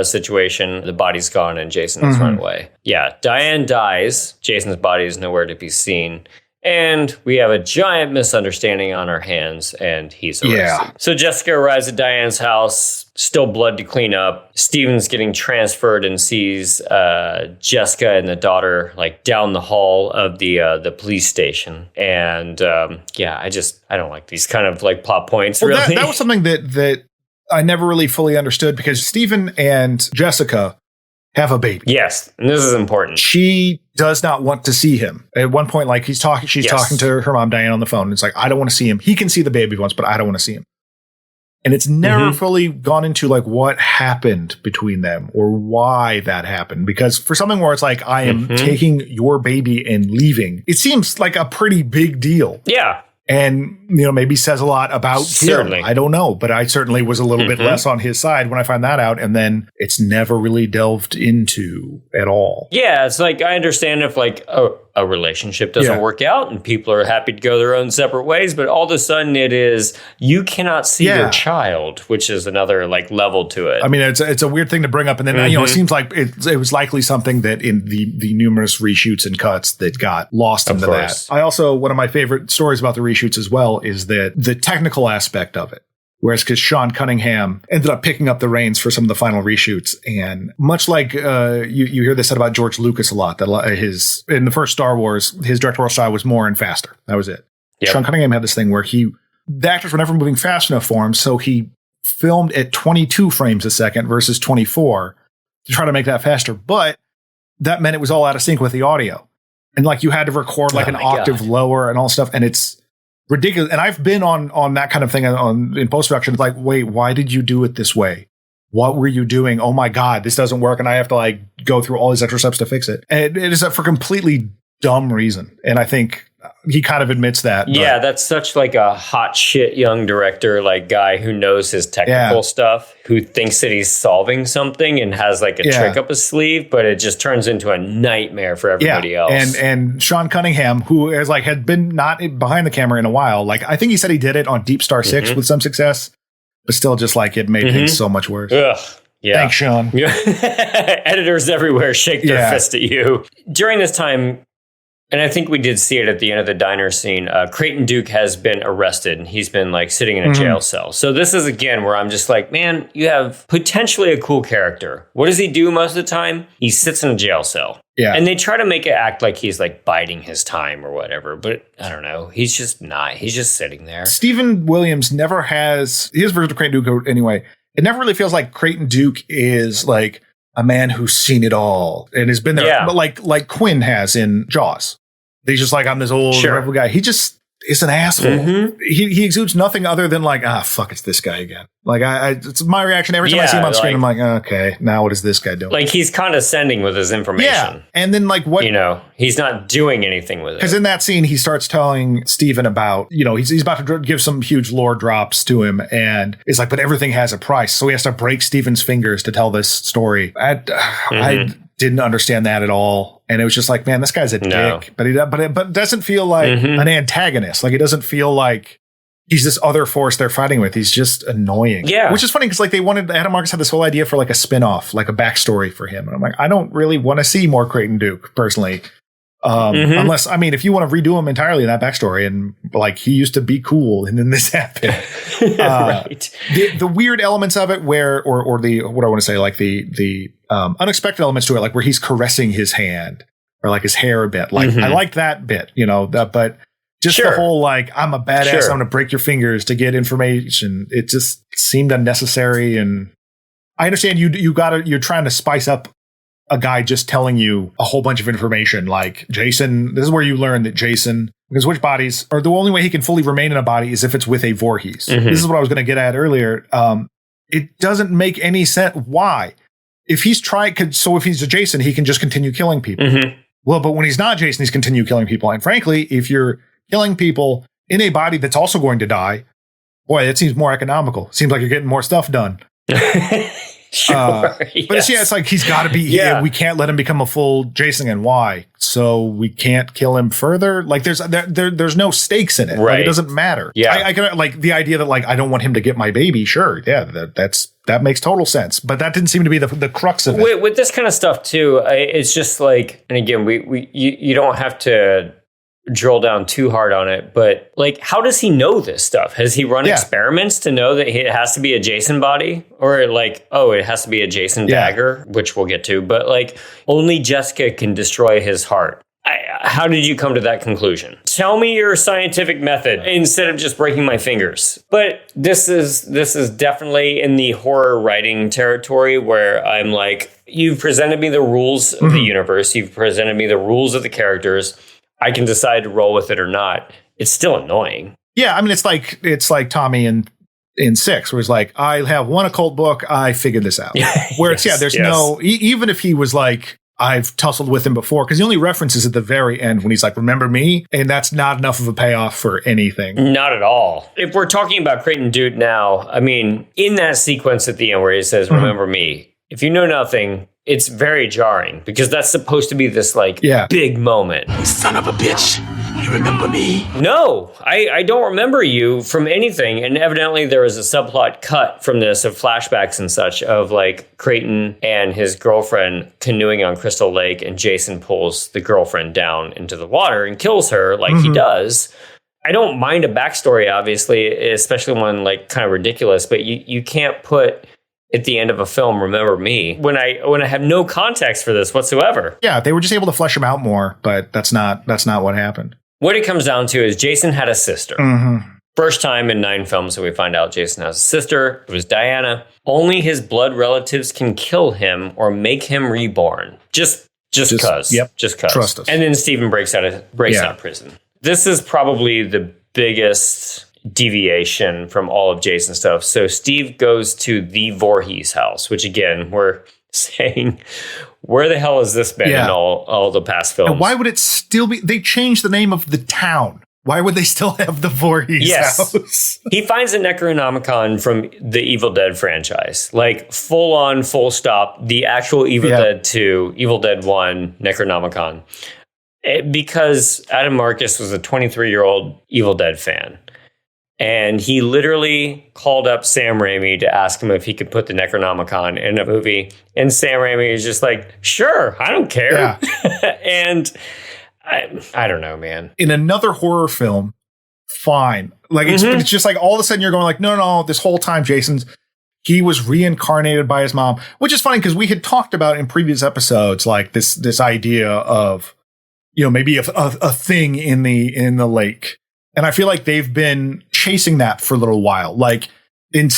situation. The body's gone and Jason has run away. Yeah, Diane dies. Jason's body is nowhere to be seen. And we have a giant misunderstanding on our hands, and he's arrested. Yeah. So Jessica arrives at Diane's house, still blood to clean up. Steven's getting transferred and sees Jessica and the daughter like down the hall of the police station. And I don't like these kind of like plot points. Well, really, that was something that I never really fully understood because Steven and Jessica have a baby. Yes, and this is important. She does not want to see him. At one point, like she's talking to her mom, Diane, on the phone. And it's like, I don't want to see him. He can see the baby once, but I don't want to see him. And it's never fully gone into like what happened between them or why that happened. Because for something where it's like, I am taking your baby and leaving, it seems like a pretty big deal. Yeah. And, maybe says a lot about him. I don't know, but I certainly was a little bit less on his side when I find that out. And then it's never really delved into at all. Yeah, it's like, I understand if like a relationship doesn't work out and people are happy to go their own separate ways, but all of a sudden it is, you cannot see your child, which is another like level to it. I mean, it's a weird thing to bring up. And then, it seems like it was likely something that in the numerous reshoots and cuts that got lost into that. I also, one of my favorite stories about the reshoots as well is that the technical aspect of it. Whereas because Sean Cunningham ended up picking up the reins for some of the final reshoots. And much like you hear this said about George Lucas a lot, that in the first Star Wars, his directorial style was more and faster. That was it. Yep. Sean Cunningham had this thing where the actors were never moving fast enough for him. So he filmed at 22 frames a second versus 24 to try to make that faster. But that meant it was all out of sync with the audio. And like you had to record like an octave lower and all stuff. And it's ridiculous. And I've been on that kind of thing in post-production. It's like, wait, why did you do it this way? What were you doing? Oh my God, this doesn't work. And I have to like go through all these extra steps to fix it. And it is for completely dumb reason. And I think he kind of admits that. Yeah, that's such like a hot shit young director, like guy who knows his technical stuff, who thinks that he's solving something and has like a trick up his sleeve, but it just turns into a nightmare for everybody else. And Sean Cunningham, who is like had been not behind the camera in a while, like I think he said he did it on Deep Star 6 with some success, but still just like it made things so much worse. Ugh. Yeah. Thanks, Sean. Editors everywhere shake their fist at you. During this time, and I think we did see it at the end of the diner scene, Creighton Duke has been arrested and he's been like sitting in a jail cell. So this is again where I'm just like, man, you have potentially a cool character. What does he do most of the time? He sits in a jail cell. Yeah. And they try to make it act like he's like biding his time or whatever. But I don't know. He's just not. He's just sitting there. Stephen Williams never has, his version of Creighton Duke anyway, it never really feels like Creighton Duke is like a man who's seen it all and has been there. But like Quinn has in Jaws. He's just like, I'm this old rebel guy. He just is an asshole. He exudes nothing other than like, fuck, it's this guy again. Like it's my reaction every time I see him on screen. I'm like, okay, now what is this guy doing? Like he's condescending with his information. Yeah. And then like what, he's not doing anything with it. Because in that scene, he starts telling Steven about, he's about to give some huge lore drops to him. And it's like, but everything has a price. So he has to break Steven's fingers to tell this story. I didn't understand that at all. And it was just like, man, this guy's a dick, but it doesn't feel like an antagonist. Like it doesn't feel like he's this other force they're fighting with. He's just annoying. Yeah. Which is funny because like Adam Marcus had this whole idea for like a spinoff, like a backstory for him. And I'm like, I don't really want to see more Creighton Duke personally. Unless, I mean, if you want to redo him entirely in that backstory and like he used to be cool and then this happened. Right. The weird elements of it where, or the, what I want to say, like the unexpected elements to it, like where he's caressing his hand or like his hair a bit. Like I liked that bit, but just the whole, like, I'm a badass, I'm going to break your fingers to get information. It just seemed unnecessary. And I understand you're trying to spice up a guy just telling you a whole bunch of information. Like Jason, this is where you learn that Jason, because which bodies, or the only way he can fully remain in a body is if it's with a Voorhees. This is what I was going to get at earlier. It doesn't make any sense. Why? If he's if he's a Jason, he can just continue killing people. Well, but when he's not Jason, he's continue killing people. And frankly, if you're killing people in a body that's also going to die, boy, it seems more economical. Seems like you're getting more stuff done. But it's like he's got to be. We can't let him become a full Jason. And why? So we can't kill him further. Like there's no stakes in it. Right. Like, it doesn't matter. Yeah, I can like the idea that like I don't want him to get my baby. Sure, yeah, that makes total sense. But that didn't seem to be the crux of it. With this kind of stuff too, it's just like, and again, you don't have to drill down too hard on it, but like, how does he know this stuff? Has he run experiments to know that it has to be a Jason body, or like, it has to be a Jason dagger, which we'll get to, but like only Jessica can destroy his heart. How did you come to that conclusion? Tell me your scientific method instead of just breaking my fingers. But this is definitely in the horror writing territory where I'm like, you've presented me the rules of the universe. You've presented me the rules of the characters. I can decide to roll with it or not. It's still annoying. Yeah, I mean, it's like Tommy in 6, where he's like, I have one occult book, I figured this out. Where there's no, even if he was like, I've tussled with him before, because he only references at the very end when he's like, remember me? And that's not enough of a payoff for anything. Not at all. If we're talking about Creighton Duke now, I mean, in that sequence at the end where he says, remember me, if you know nothing, it's very jarring because that's supposed to be this like big moment. Son of a bitch, you remember me? No, I don't remember you from anything. And evidently there was a subplot cut from this of flashbacks and such of like Creighton and his girlfriend canoeing on Crystal Lake, and Jason pulls the girlfriend down into the water and kills her like he does. I don't mind a backstory, obviously, especially one like kind of ridiculous, but you can't put at the end of a film, remember me, when I have no context for this whatsoever. Yeah, they were just able to flesh him out more, but that's not what happened. What it comes down to is Jason had a sister. First time in 9 films that we find out Jason has a sister. It was Diana. Only his blood relatives can kill him or make him reborn. Just cause. Yep. Just cause. Trust us. And then Steven breaks out of prison. This is probably the biggest deviation from all of Jason's stuff. So Steve goes to the Voorhees house, which again, we're saying, where the hell has this been in all the past films? And why would it still be? They changed the name of the town. Why would they still have the Voorhees house? He finds a Necronomicon from the Evil Dead franchise. Like, full on, full stop, the actual Evil Dead 2, Evil Dead 1 Necronomicon. Because Adam Marcus was a 23-year-old Evil Dead fan. And he literally called up Sam Raimi to ask him if he could put the Necronomicon in a movie. And Sam Raimi is just like, sure, I don't care. Yeah. And I don't know, man. In another horror film, fine. Like, it's just like all of a sudden you're going like, no, this whole time he was reincarnated by his mom, which is funny because we had talked about in previous episodes, like this idea of, maybe a thing in the lake. And I feel like they've been chasing that for a little while. Like in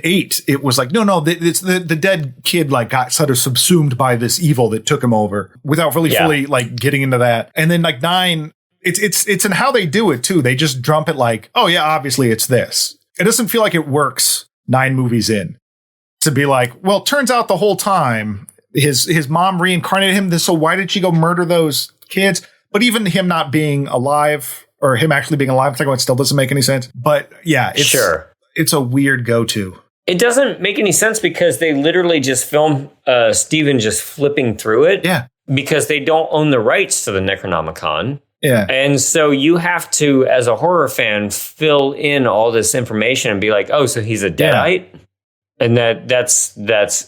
8, it was like, no, it's the dead kid like got sort of subsumed by this evil that took him over without really fully like getting into that. And then like 9, it's in how they do it too. They just dump it like, oh yeah, obviously it's this. It doesn't feel like it works 9 movies in to be like, well, it turns out the whole time his mom reincarnated him. So why did she go murder those kids? But even him not being alive, or him actually being alive, it still doesn't make any sense. But yeah, it's a weird go-to. It doesn't make any sense because they literally just film Steven just flipping through it. Yeah. Because they don't own the rights to the Necronomicon. Yeah. And so you have to, as a horror fan, fill in all this information and be like, oh, so he's a Deadite? Yeah. And that's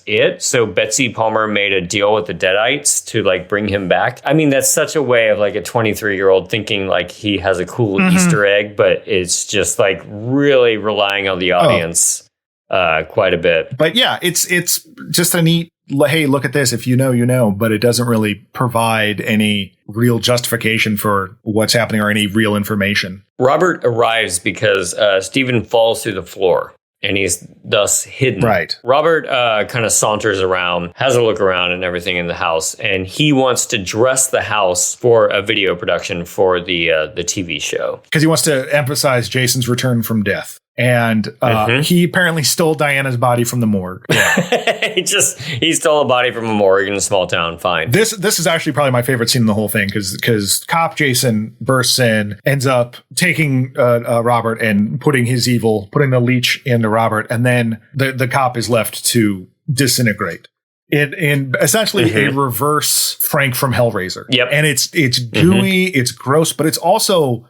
it. So Betsy Palmer made a deal with the Deadites to like bring him back. I mean, that's such a way of like a 23-year-old thinking like he has a cool Easter egg, but it's just like really relying on the audience quite a bit. But yeah, it's just a neat, hey, look at this. If you know, you know, but it doesn't really provide any real justification for what's happening or any real information. Robert arrives because Stephen falls through the floor. And he's thus hidden. Right. Robert kind of saunters around, has a look around and everything in the house. And he wants to dress the house for a video production for the TV show. Because he wants to emphasize Jason's return from death. And he apparently stole Diana's body from the morgue. Yeah. he stole a body from a morgue in a small town. Fine. This is actually probably my favorite scene in the whole thing because cop Jason bursts in, ends up taking Robert and putting the leech into Robert, and then the cop is left to disintegrate. In essentially a reverse Frank from Hellraiser. Yep. And it's gooey, it's gross, but it's also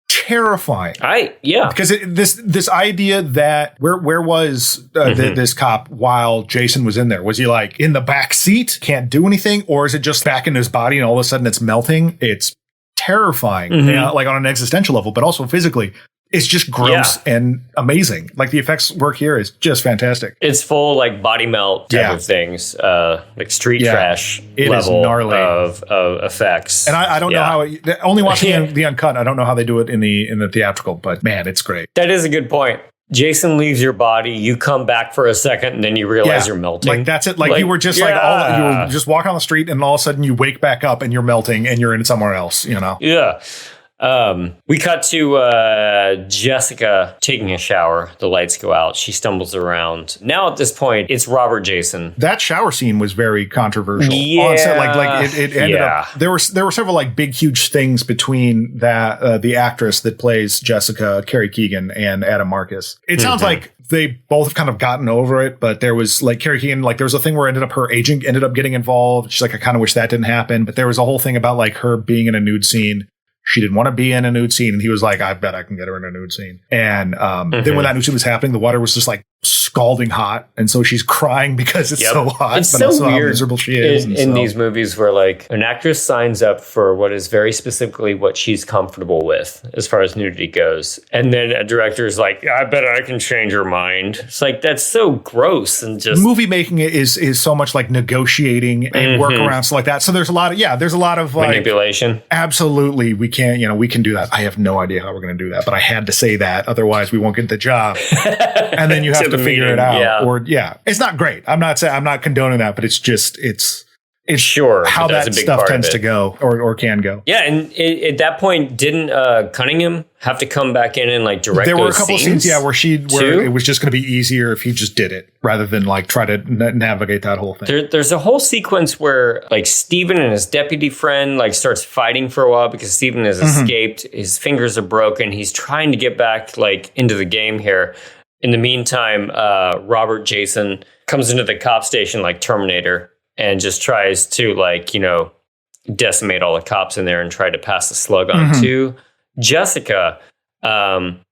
terrifying. Because this idea that where was this cop while Jason was in there? Was he like in the back seat, can't do anything, or is it just back in his body and all of a sudden it's melting? It's terrifying, like on an existential level, but also physically. It's just gross and amazing. Like the effects work here is just fantastic. It's full like body melt type of things, like street trash level of effects. And I don't know how only watching the uncut. I don't know how they do it in the theatrical, but man, it's great. That is a good point. Jason leaves your body, you come back for a second, and then you realize you're melting. Like that's it. Like you were just you were just walking on the street, and all of a sudden you wake back up, and you're melting, and you're in somewhere else. Yeah. We cut to Jessica taking a shower. The lights go out. She stumbles around. Now at this point, it's Robert Jason. That shower scene was very controversial. Yeah, on set. Like it ended up. There were several like big huge things between that the actress that plays Jessica, Carrie Keegan, and Adam Marcus. It sounds like they both have kind of gotten over it, but there was like Carrie Keegan, like there was a thing where her agent ended up getting involved. She's like, I kind of wish that didn't happen, but there was a whole thing about like her being in a nude scene. She didn't want to be in a nude scene. And he was like, I bet I can get her in a nude scene. And then when that nude scene was happening, the water was just like scalding hot. And so she's crying because it's so hot. It's so weird how miserable she is. In these movies where like an actress signs up for what is very specifically what she's comfortable with as far as nudity goes. And then a director's like, I bet I can change her mind. It's like, that's so gross. And just movie making is so much like negotiating and workarounds like that. So there's a lot of like manipulation. Absolutely. We can do that. I have no idea how we're going to do that, but I had to say that. Otherwise we won't get the job. And then you have to figure it out. Yeah. Or it's not great. I'm not condoning that, but it's it's sure how that stuff tends to go or can go. Yeah, and at that point, didn't Cunningham have to come back in and like direct? There were a those couple scenes, where it was just going to be easier if he just did it rather than like try to navigate that whole thing. There's a whole sequence where like Steven and his deputy friend like starts fighting for a while because Steven has escaped. His fingers are broken. He's trying to get back like into the game here. In the meantime, Robert Jason comes into the cop station like Terminator and just tries to like, decimate all the cops in there and try to pass the slug on to Jessica. And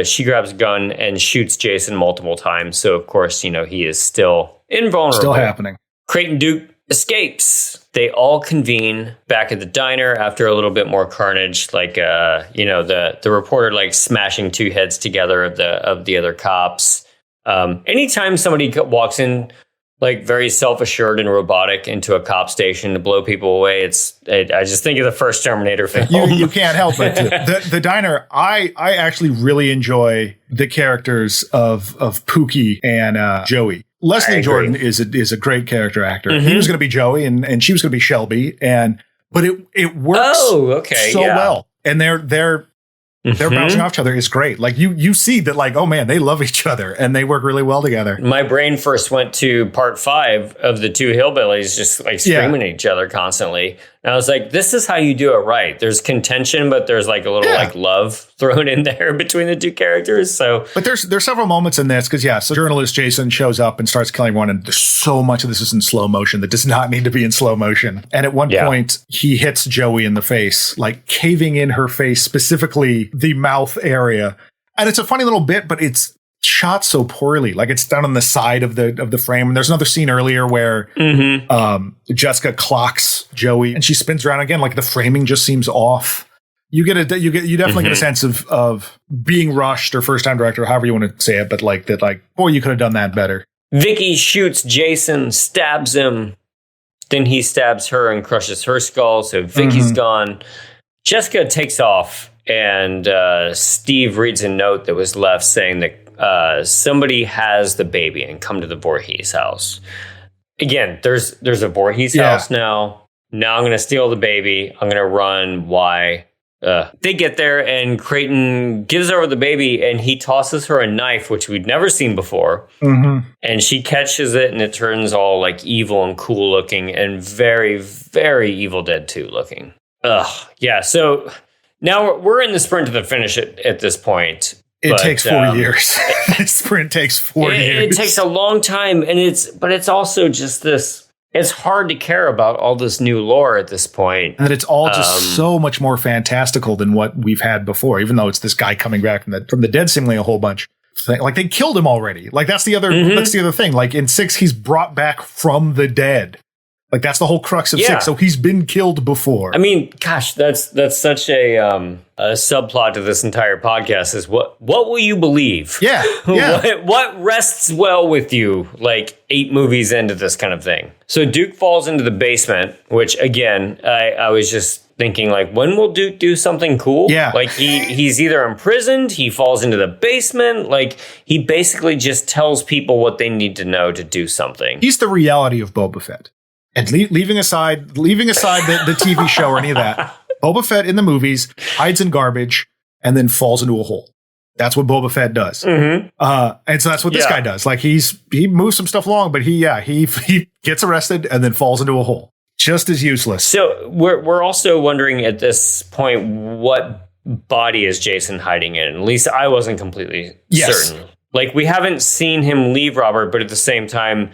she grabs a gun and shoots Jason multiple times. So, of course, he is still invulnerable. Still happening. Creighton Duke escapes. They all convene back at the diner after a little bit more carnage. Like, the reporter like smashing two heads together of the other cops. Anytime somebody walks in like very self-assured and robotic into a cop station to blow people away, I just think of the first Terminator film. You can't help but to. The diner, I actually really enjoy the characters of Pookie and Joey. Leslie Jordan is a great character actor. He was going to be Joey and she was going to be Shelby, but it works well. And they're bouncing off each other is great. Like you see that like, oh man, they love each other and they work really well together. My brain first went to part 5 of the two hillbillies just like screaming at each other constantly. And I was like, this is how you do it right. There's contention, but there's like a little like love thrown in there between the two characters. So, but there's several moments in this because so journalist Jason shows up and starts killing one, and there's so much of this is in slow motion that does not need to be in slow motion. And at one point, he hits Joey in the face, like caving in her face, specifically the mouth area. And it's a funny little bit, but it's shot so poorly. Like it's done on the side of the frame. And there's another scene earlier where Jessica clocks Joey and she spins around again. Like the framing just seems off. You definitely get a sense of being rushed or first time director, however you want to say it, but like that, like, boy, you could have done that better. Vicky shoots Jason, stabs him. Then he stabs her and crushes her skull. So Vicky's gone. Jessica takes off. And Steve reads a note that was left saying that somebody has the baby and come to the Voorhees house. Again, there's a Voorhees house now. Now I'm going to steal the baby. I'm going to run. Why? They get there and Creighton gives over the baby and he tosses her a knife, which we'd never seen before. And she catches it and it turns all like evil and cool looking and very, very Evil Dead 2 looking. Yeah. So now we're in the sprint to the finish at this point. It takes 4 years. The sprint takes 4 years. It takes a long time, and it's also just this. It's hard to care about all this new lore at this point, and that it's all just so much more fantastical than what we've had before. Even though it's this guy coming back from the dead, seemingly a whole bunch. Like they killed him already. Like that's the other thing. Like in 6, he's brought back from the dead. Like that's the whole crux of 6. So he's been killed before. I mean, gosh, that's such a subplot to this entire podcast is what will you believe? Yeah. What rests well with you like 8 movies into this kind of thing? So Duke falls into the basement, which again, I was just thinking like, when will Duke do something cool? Yeah. Like he's either imprisoned, he falls into the basement, like he basically just tells people what they need to know to do something. He's the reality of Boba Fett. And leaving aside the TV show or any of that, Boba Fett in the movies hides in garbage and then falls into a hole. That's what Boba Fett does. And so that's what this guy does. Like he moves some stuff along, but he gets arrested and then falls into a hole. Just as useless. So we're also wondering at this point, what body is Jason hiding in? At least I wasn't completely certain. Like we haven't seen him leave Robert, but at the same time,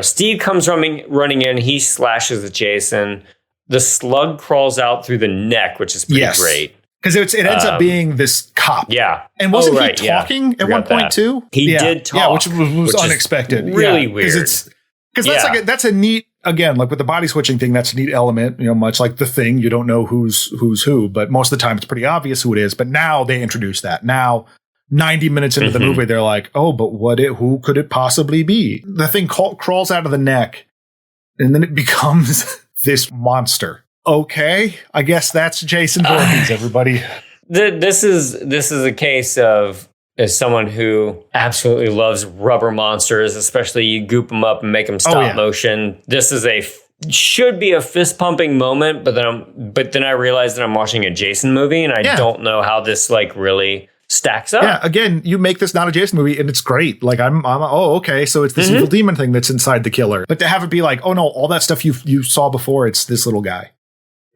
Steve comes running in. He slashes at Jason. The slug crawls out through the neck, which is pretty great. Because it ends up being this cop. Yeah. And wasn't he talking at one point too? He did talk. Yeah, which was unexpected. Really weird. Because that's a neat, again, like with the body switching thing, that's a neat element, much like The Thing. You don't know who's who, but most of the time it's pretty obvious who it is. But now they introduce that. Now 90 minutes into the movie, they're like, oh, but who could it possibly be? The thing crawls out of the neck and then it becomes this monster. Okay, I guess that's Jason Voorhees, everybody. This is a case of as someone who absolutely loves rubber monsters, especially you goop them up and make them stop motion. This is should be a fist pumping moment, but then I realized that I'm watching a Jason movie and I don't know how this like really stacks up. Yeah, again, you make this not a Jason movie and it's great. Like I'm okay, so it's this evil demon thing that's inside the killer. But to have it be like, oh no, all that stuff you saw before, it's this little guy.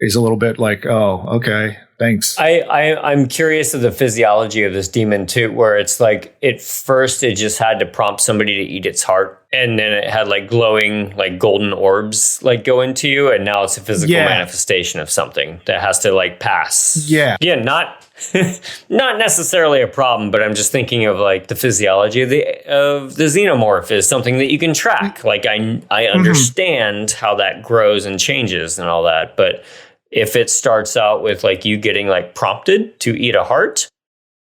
Is a little bit like, oh, okay, thanks. I'm curious of the physiology of this demon too, where it's like at first it just had to prompt somebody to eat its heart, and then it had like glowing like golden orbs like go into you, and now it's a physical manifestation of something that has to like pass. Yeah, not not necessarily a problem, but I'm just thinking of like the physiology of the xenomorph is something that you can track. Like I understand how that grows and changes and all that, but if it starts out with like you getting like prompted to eat a heart,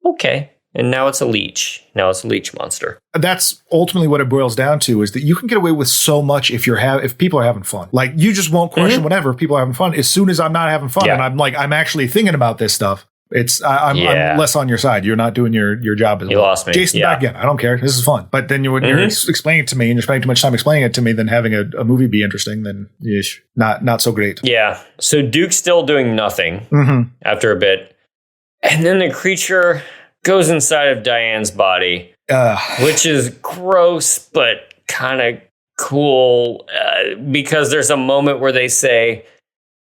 okay. And now it's a leech. Now it's a leech monster. That's ultimately what it boils down to, is that you can get away with so much if people are having fun. Like you just won't question whatever if people are having fun. As soon as I'm not having fun and I'm actually thinking about this stuff, I'm less on your side. You're not doing your job as well. You lost me. Jason, back again. I don't care. This is fun. But then when you're explaining it to me and you're spending too much time explaining it to me, then having a movie be interesting, then not so great. Yeah. So Duke's still doing nothing after a bit. And then the creature goes inside of Diane's body, which is gross, but kind of cool because there's a moment where they say,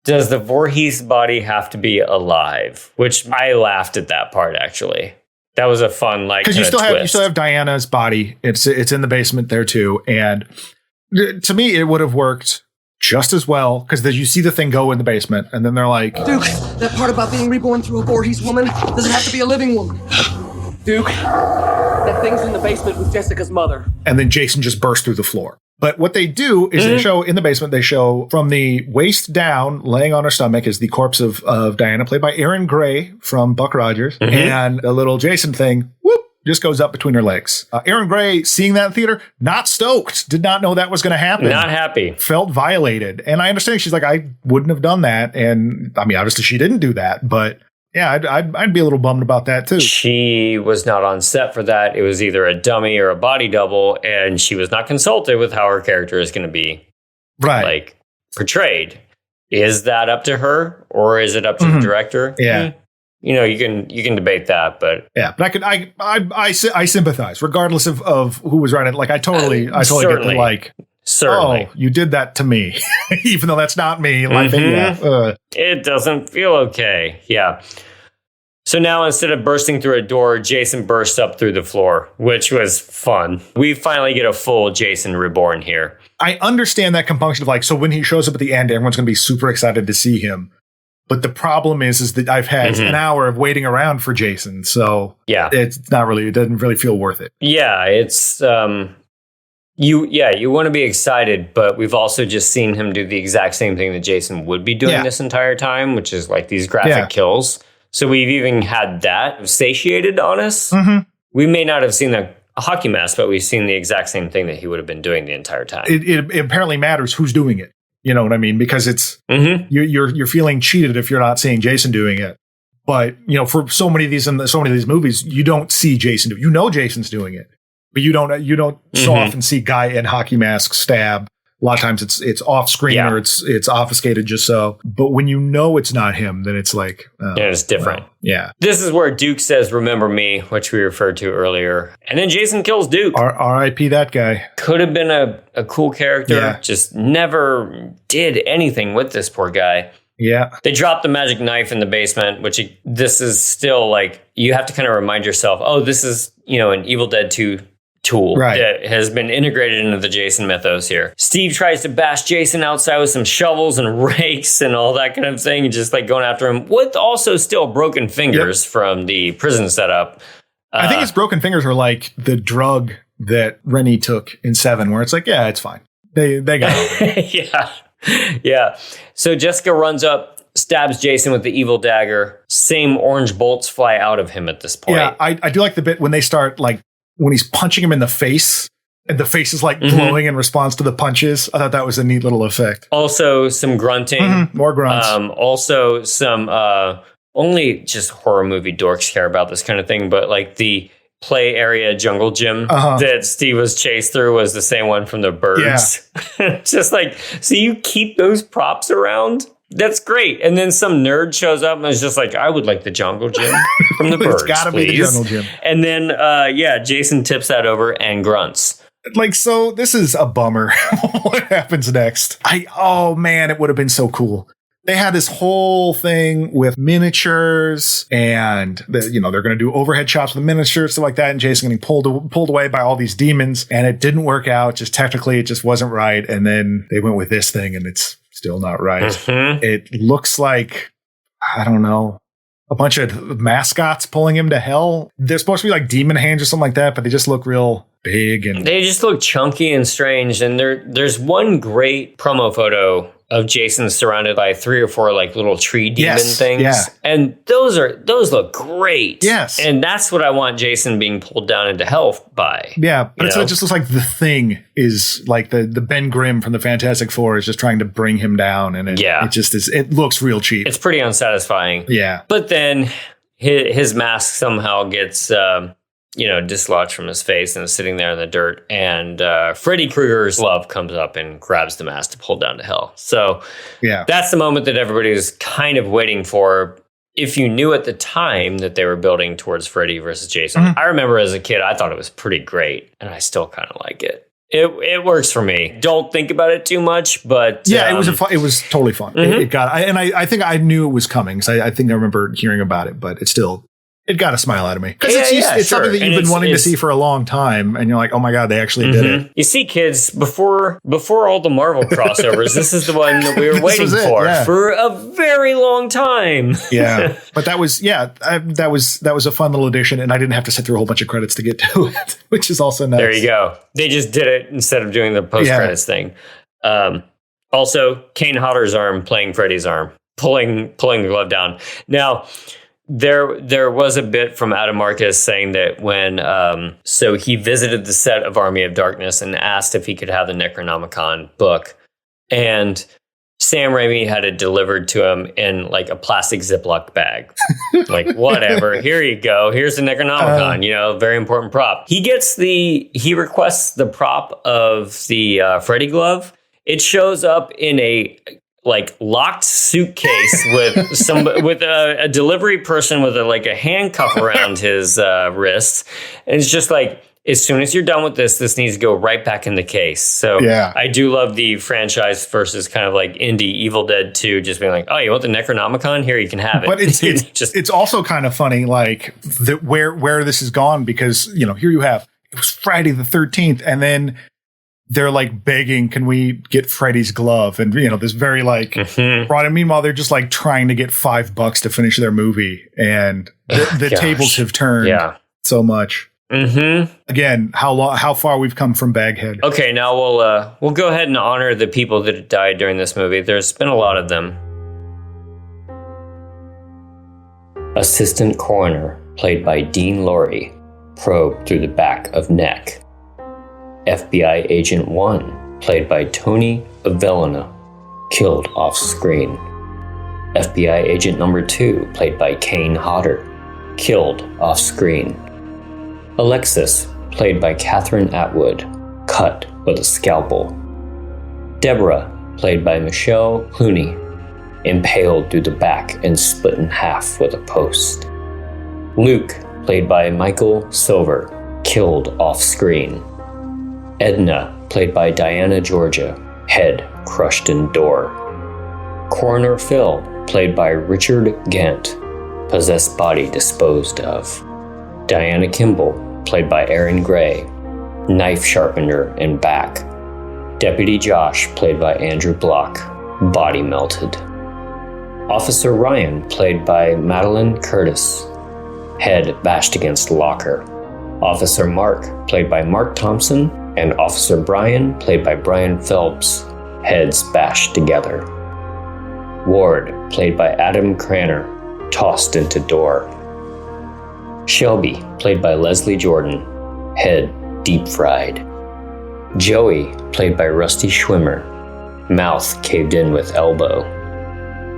does the Voorhees body have to be alive? Which I laughed at that part, actually. That was a fun, like, because you still have Diana's body. It's in the basement there too, and to me, it would have worked just as well because you see the thing go in the basement, and then they're like, Duke, that part about being reborn through a Voorhees woman doesn't have to be a living woman. Duke, that thing's in the basement with Jessica's mother. And then Jason just burst through the floor. But what they do is they show in the basement, they show from the waist down, laying on her stomach, is the corpse of Diana, played by Erin Gray from Buck Rogers. And the little Jason thing, just goes up between her legs. Erin Gray, seeing that in theater, not stoked. Did not know that was going to happen. Not happy. Felt violated. And I understand. She's like, I wouldn't have done that. And I mean, obviously she didn't do that, but yeah, I'd be a little bummed about that too. She was not on set for that. It was either a dummy or a body double, and she was not consulted with how her character is going to be like portrayed. Is that up to her, or is it up to the director? Yeah. You know, you can debate that, but yeah, but I sympathize regardless of who was writing it. Like I totally get the like. Certainly. Oh, you did that to me, even though that's not me. Like, it doesn't feel okay. Yeah. So now instead of bursting through a door, Jason bursts up through the floor, which was fun. We finally get a full Jason Reborn here. I understand that compunction of like, so when he shows up at the end, everyone's going to be super excited to see him. But the problem is that I've had an hour of waiting around for Jason. So yeah, it doesn't really feel worth it. Yeah, it's, you want to be excited, but we've also just seen him do the exact same thing that Jason would be doing this entire time, which is like these graphic kills. So we've even had that satiated on us. We may not have seen a hockey mask, but we've seen the exact same thing that he would have been doing the entire time. It apparently matters who's doing it. You know what I mean? Because it's you're feeling cheated if you're not seeing Jason doing it. But you know, for so many of these movies, you don't see Jason do it. You know Jason's doing it. But you don't so often see guy in hockey mask stab. A lot of times it's off screen or it's obfuscated just so. But when you know it's not him, then it's like it's different. Well, yeah. This is where Duke says, "Remember me," which we referred to earlier, and then Jason kills Duke. R.I.P. that guy. Could have been a cool character. Just never did anything with this poor guy. Yeah. They dropped the magic knife in the basement, this is still like, you have to kind of remind yourself, oh, this is, an Evil Dead 2 tool that has been integrated into the Jason mythos here. Steve tries to bash Jason outside with some shovels and rakes and all that kind of thing, and just like going after him with also still broken fingers from the prison setup. I think his broken fingers are like the drug that Rennie took in 7, where it's like, yeah, it's fine. They got it. Yeah. So Jessica runs up, stabs Jason with the evil dagger. Same orange bolts fly out of him at this point. Yeah, I do like the bit when they start like, when he's punching him in the face and the face is like glowing in response to the punches. I thought that was a neat little effect. Also some grunting. More grunts. Also some, only just horror movie dorks care about this kind of thing, but like the play area jungle gym that Steve was chased through was the same one from the Birds. Yeah. Just like, so you keep those props around? That's great. And then some nerd shows up and is just like, I would like the jungle gym from the Birds. It's gotta be the jungle gym. And then, Jason tips that over and grunts. Like, so this is a bummer. What happens next? Oh man, it would have been so cool. They had this whole thing with miniatures and they're going to do overhead shots with miniatures, stuff like that. And Jason getting pulled away by all these demons, and it didn't work out. Just technically, it just wasn't right. And then they went with this thing, and it's still not right. Mm-hmm. It looks like, I don't know, a bunch of mascots pulling him to hell. They're supposed to be like demon hands or something like that, but they just look real big and they just look chunky and strange. And there's one great promo photo of Jason surrounded by 3 or 4 like little tree demon things. Yeah. And those look great. Yes. And that's what I want Jason being pulled down into hell by. Yeah. But it just looks like the Thing is like the Ben Grimm from the Fantastic Four is just trying to bring him down. And it just is, it looks real cheap. It's pretty unsatisfying. Yeah. But then his mask somehow gets, dislodged from his face and is sitting there in the dirt. And Freddy Krueger's glove comes up and grabs the mask to pull down to hell. So that's the moment that everybody was kind of waiting for. If you knew at the time that they were building towards Freddy versus Jason, I remember as a kid, I thought it was pretty great. And I still kind of like it. It works for me. Don't think about it too much, but it was totally fun. Mm-hmm. I think I knew it was coming. So I think I remember hearing about it, but it got a smile out of me. Because it's something that you've been wanting to see for a long time. And you're like, oh my God, they actually did it. You see, kids, before all the Marvel crossovers, this is the one that we were waiting for a very long time. Yeah. But that was a fun little addition. And I didn't have to sit through a whole bunch of credits to get to it, which is also nice. There you go. They just did it instead of doing the post-credits thing. Also, Kane Hodder's arm playing Freddy's arm, pulling the glove down. Now, There was a bit from Adam Marcus saying that when so he visited the set of Army of Darkness and asked if he could have the Necronomicon book, and Sam Raimi had it delivered to him in like a plastic Ziploc bag. Like, whatever, here you go. Here's the Necronomicon, very important prop. He requests the prop of the Freddy glove. It shows up in a like locked suitcase with a delivery person with a handcuff around his wrist. And it's just like, as soon as you're done with this needs to go right back in the case. So I do love the franchise versus kind of like indie Evil Dead 2, just being like, oh, you want the Necronomicon? Here, you can have it. But it's also kind of funny, like where this has gone, because, here you have, it was Friday the 13th, and then they're like begging, can we get Freddy's glove? And, this very broad. And meanwhile, they're just like trying to get $5 to finish their movie. And the tables have turned so much. Mm-hmm. Again, how far we've come from Baghead. Okay, now we'll go ahead and honor the people that died during this movie. There's been a lot of them. Assistant Coroner, played by Dean Lorre, probed through the back of neck. FBI Agent 1, played by Tony Avellana, killed off screen. FBI Agent Number 2, played by Kane Hodder, killed off screen. Alexis, played by Catherine Atwood, cut with a scalpel. Deborah, played by Michelle Clooney, impaled through the back and split in half with a post. Luke, played by Michael Silver, killed off screen. Edna, played by Diana Georgia, head crushed in door. Coroner Phil, played by Richard Gant, possessed body disposed of. Diana Kimball, played by Aaron Gray, knife sharpened her in back. Deputy Josh, played by Andrew Block, body melted. Officer Ryan, played by Madeline Curtis, head bashed against locker. Officer Mark, played by Mark Thompson, and Officer Brian, played by Brian Phelps, heads bashed together. Ward, played by Adam Cranner, tossed into door. Shelby, played by Leslie Jordan, head deep fried. Joey, played by Rusty Schwimmer, mouth caved in with elbow.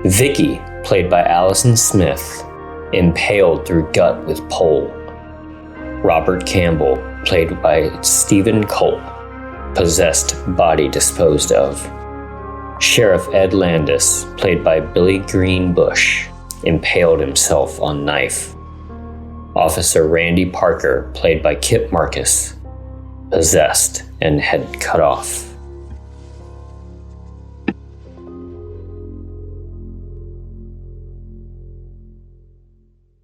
Vicky, played by Allison Smith, impaled through gut with pole. Robert Campbell, played by Stephen Culp, possessed, body disposed of. Sheriff Ed Landis, played by Billy Greenbush, impaled himself on knife. Officer Randy Parker, played by Kip Marcus, possessed and head cut off.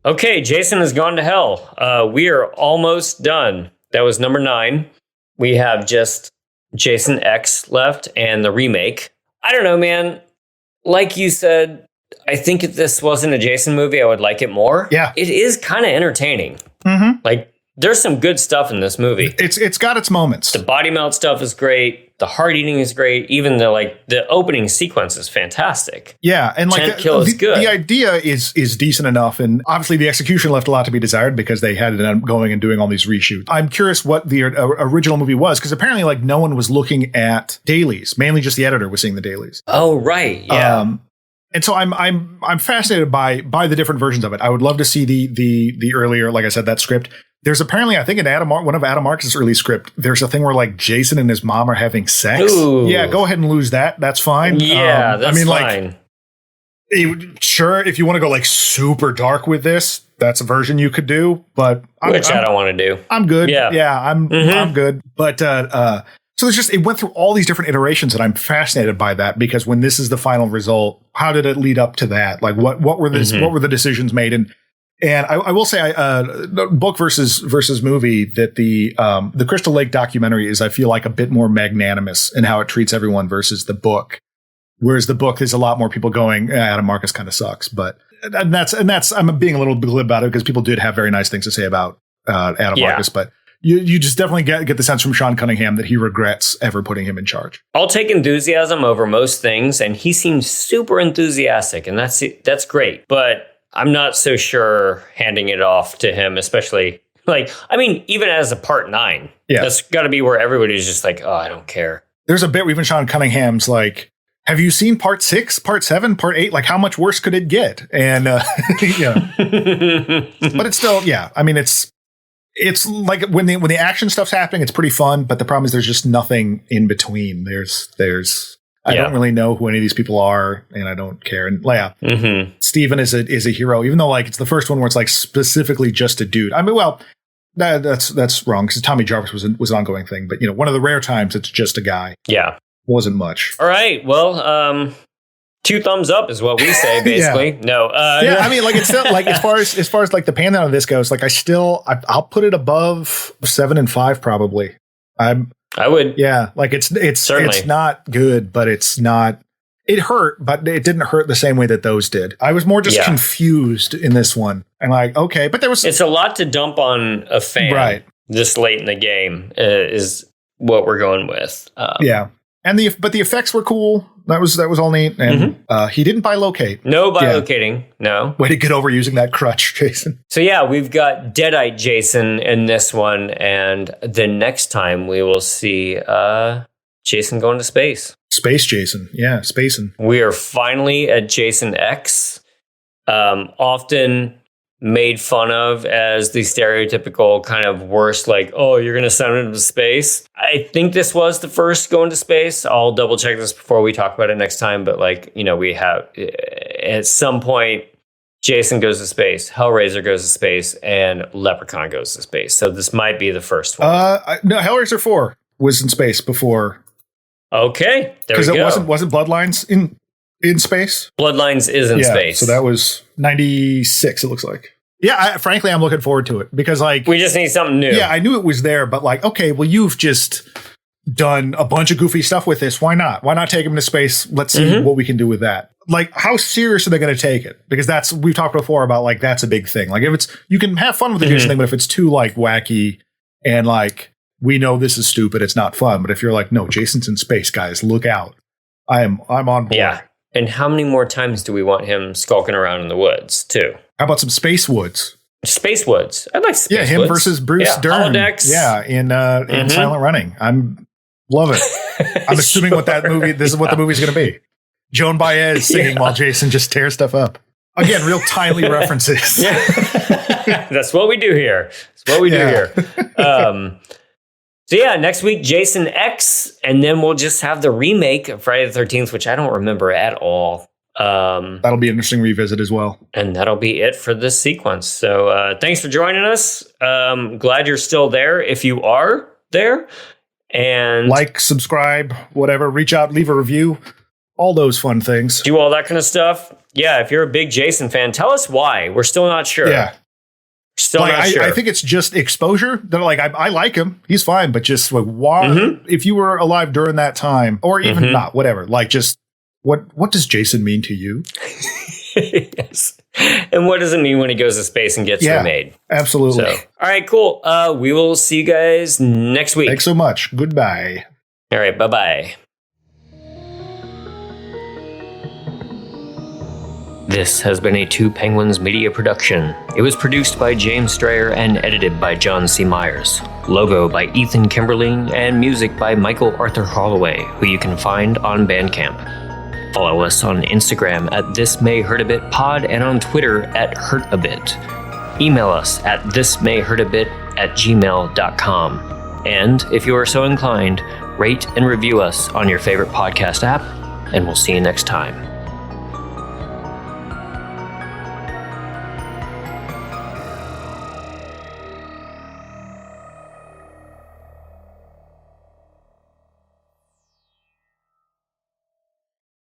Okay, Jason has gone to hell. We are almost done. That was number 9. We have just Jason X left and the remake. I don't know, man. Like you said, I think if this wasn't a Jason movie, I would like it more. Yeah. It is kind of entertaining. Mm-hmm. Like, there's some good stuff in this movie. It's got its moments. The body melt stuff is great. The heart eating is great. Even the opening sequence is fantastic. Yeah, and like Tent kill is good. The idea is decent enough, and obviously the execution left a lot to be desired because they had it going and doing all these reshoots. I'm curious what the original movie was, because apparently like no one was looking at dailies. Mainly just the editor was seeing the dailies. Oh right, yeah. And so I'm fascinated by the different versions of it. I would love to see the earlier, like I said, that script. There's apparently, I think in one of Adam Marcus' early script, there's a thing where like Jason and his mom are having sex. Ooh. Yeah, go ahead and lose that. That's fine. Yeah, that's fine. Like, sure, if you want to go like super dark with this, that's a version you could do. But I don't want to do. I'm good. Yeah, I'm good. But so there's just, it went through all these different iterations, and I'm fascinated by that because when this is the final result, how did it lead up to that? Like what were the decisions made? And I will say, book versus movie, that the Crystal Lake documentary is, I feel like, a bit more magnanimous in how it treats everyone versus the book. Whereas the book, there's a lot more people going, Adam Marcus kind of sucks. But and that's I'm being a little glib about it because people did have very nice things to say about Adam Marcus, but you just definitely get the sense from Sean Cunningham that he regrets ever putting him in charge. I'll take enthusiasm over most things, and he seems super enthusiastic, and that's great. But I'm not so sure handing it off to him, especially even as a part 9. Yeah. That's got to be where everybody's just like, oh, I don't care. There's a bit where even Sean Cunningham's like, have you seen part 6, part 7, part 8? Like, how much worse could it get? And, yeah. But it's still, yeah. I mean, it's like when the action stuff's happening, it's pretty fun. But the problem is there's just nothing in between. I don't really know who any of these people are, and I don't care. And Steven is a hero, even though like it's the first one where it's like specifically just a dude. I mean, well, that's wrong because Tommy Jarvis was an ongoing thing, but one of the rare times it's just a guy. Yeah, wasn't much. All right, well, 2 thumbs up is what we say basically. No, I mean, like it's still like as far as like the pantheon of this goes, like I'll put it above 7 and 5 probably. I would. Yeah. Like it's not good, but it's not, it hurt, but it didn't hurt the same way that those did. I was more just confused in this one. And like, okay, but it's a lot to dump on a fan this late in the game is what we're going with. Yeah. And the effects were cool. That was all neat. And he didn't bilocate. No bilocating. No. Way to get over using that crutch, Jason. So yeah, we've got Deadite Jason in this one, and the next time we will see Jason going to space. Space Jason. Yeah, spacing. We are finally at Jason X. Often made fun of as the stereotypical kind of worst, like, oh, you're going to send him to space. I think this was the first going to space. I'll double check this before we talk about it next time. But like, we have at some point, Jason goes to space, Hellraiser goes to space, and Leprechaun goes to space. So this might be the first one. No, Hellraiser 4 was in space before. Okay, there we go. Because it wasn't Bloodlines in space? Bloodlines is in space. So that was 96, it looks like. Yeah, frankly, I'm looking forward to it because like... we just need something new. Yeah, I knew it was there, but like, okay, well, you've just done a bunch of goofy stuff with this. Why not? Why not take him to space? Let's see what we can do with that. Like, how serious are they going to take it? Because we've talked before about like, that's a big thing. Like if you can have fun with the Jason thing, but if it's too like wacky and like, we know this is stupid, it's not fun. But if you're like, no, Jason's in space, guys, look out. I'm on board. Yeah. And how many more times do we want him skulking around in the woods, too? How about some Space Woods? Space Woods. I'd like Space Woods. Yeah, him versus Bruce Dern. Holodecks. Yeah, in Silent Running. Love it. I'm assuming this is what the movie's going to be. Joan Baez singing while Jason just tears stuff up. Again, real timely references. That's what we do here. That's what we do here. So yeah, next week, Jason X, and then we'll just have the remake of Friday the 13th, which I don't remember at all. That'll be an interesting revisit as well. And that'll be it for this sequence. So thanks for joining us. Glad you're still there if you are there. And like, subscribe, whatever, reach out, leave a review, all those fun things. Do all that kind of stuff. Yeah, if you're a big Jason fan, tell us why. We're still not sure. Yeah. Still not sure. I think it's just exposure. They're like, I like him. He's fine. But just like, why, if you were alive during that time, or even not, whatever, like just what does Jason mean to you? Yes. And what does it mean when he goes to space and gets remade? Absolutely. So, all right, cool. We will see you guys next week. Thanks so much. Goodbye. All right, bye-bye. This has been a Two Penguins Media production. It was produced by James Strayer and edited by John C. Myers. Logo by Ethan Kimberling and music by Michael Arthur Holloway, who you can find on Bandcamp. Follow us on Instagram at thismayhurtabitpod and on Twitter at hurtabit. Email us at thismayhurtabit@gmail.com. And if you are so inclined, rate and review us on your favorite podcast app, and we'll see you next time.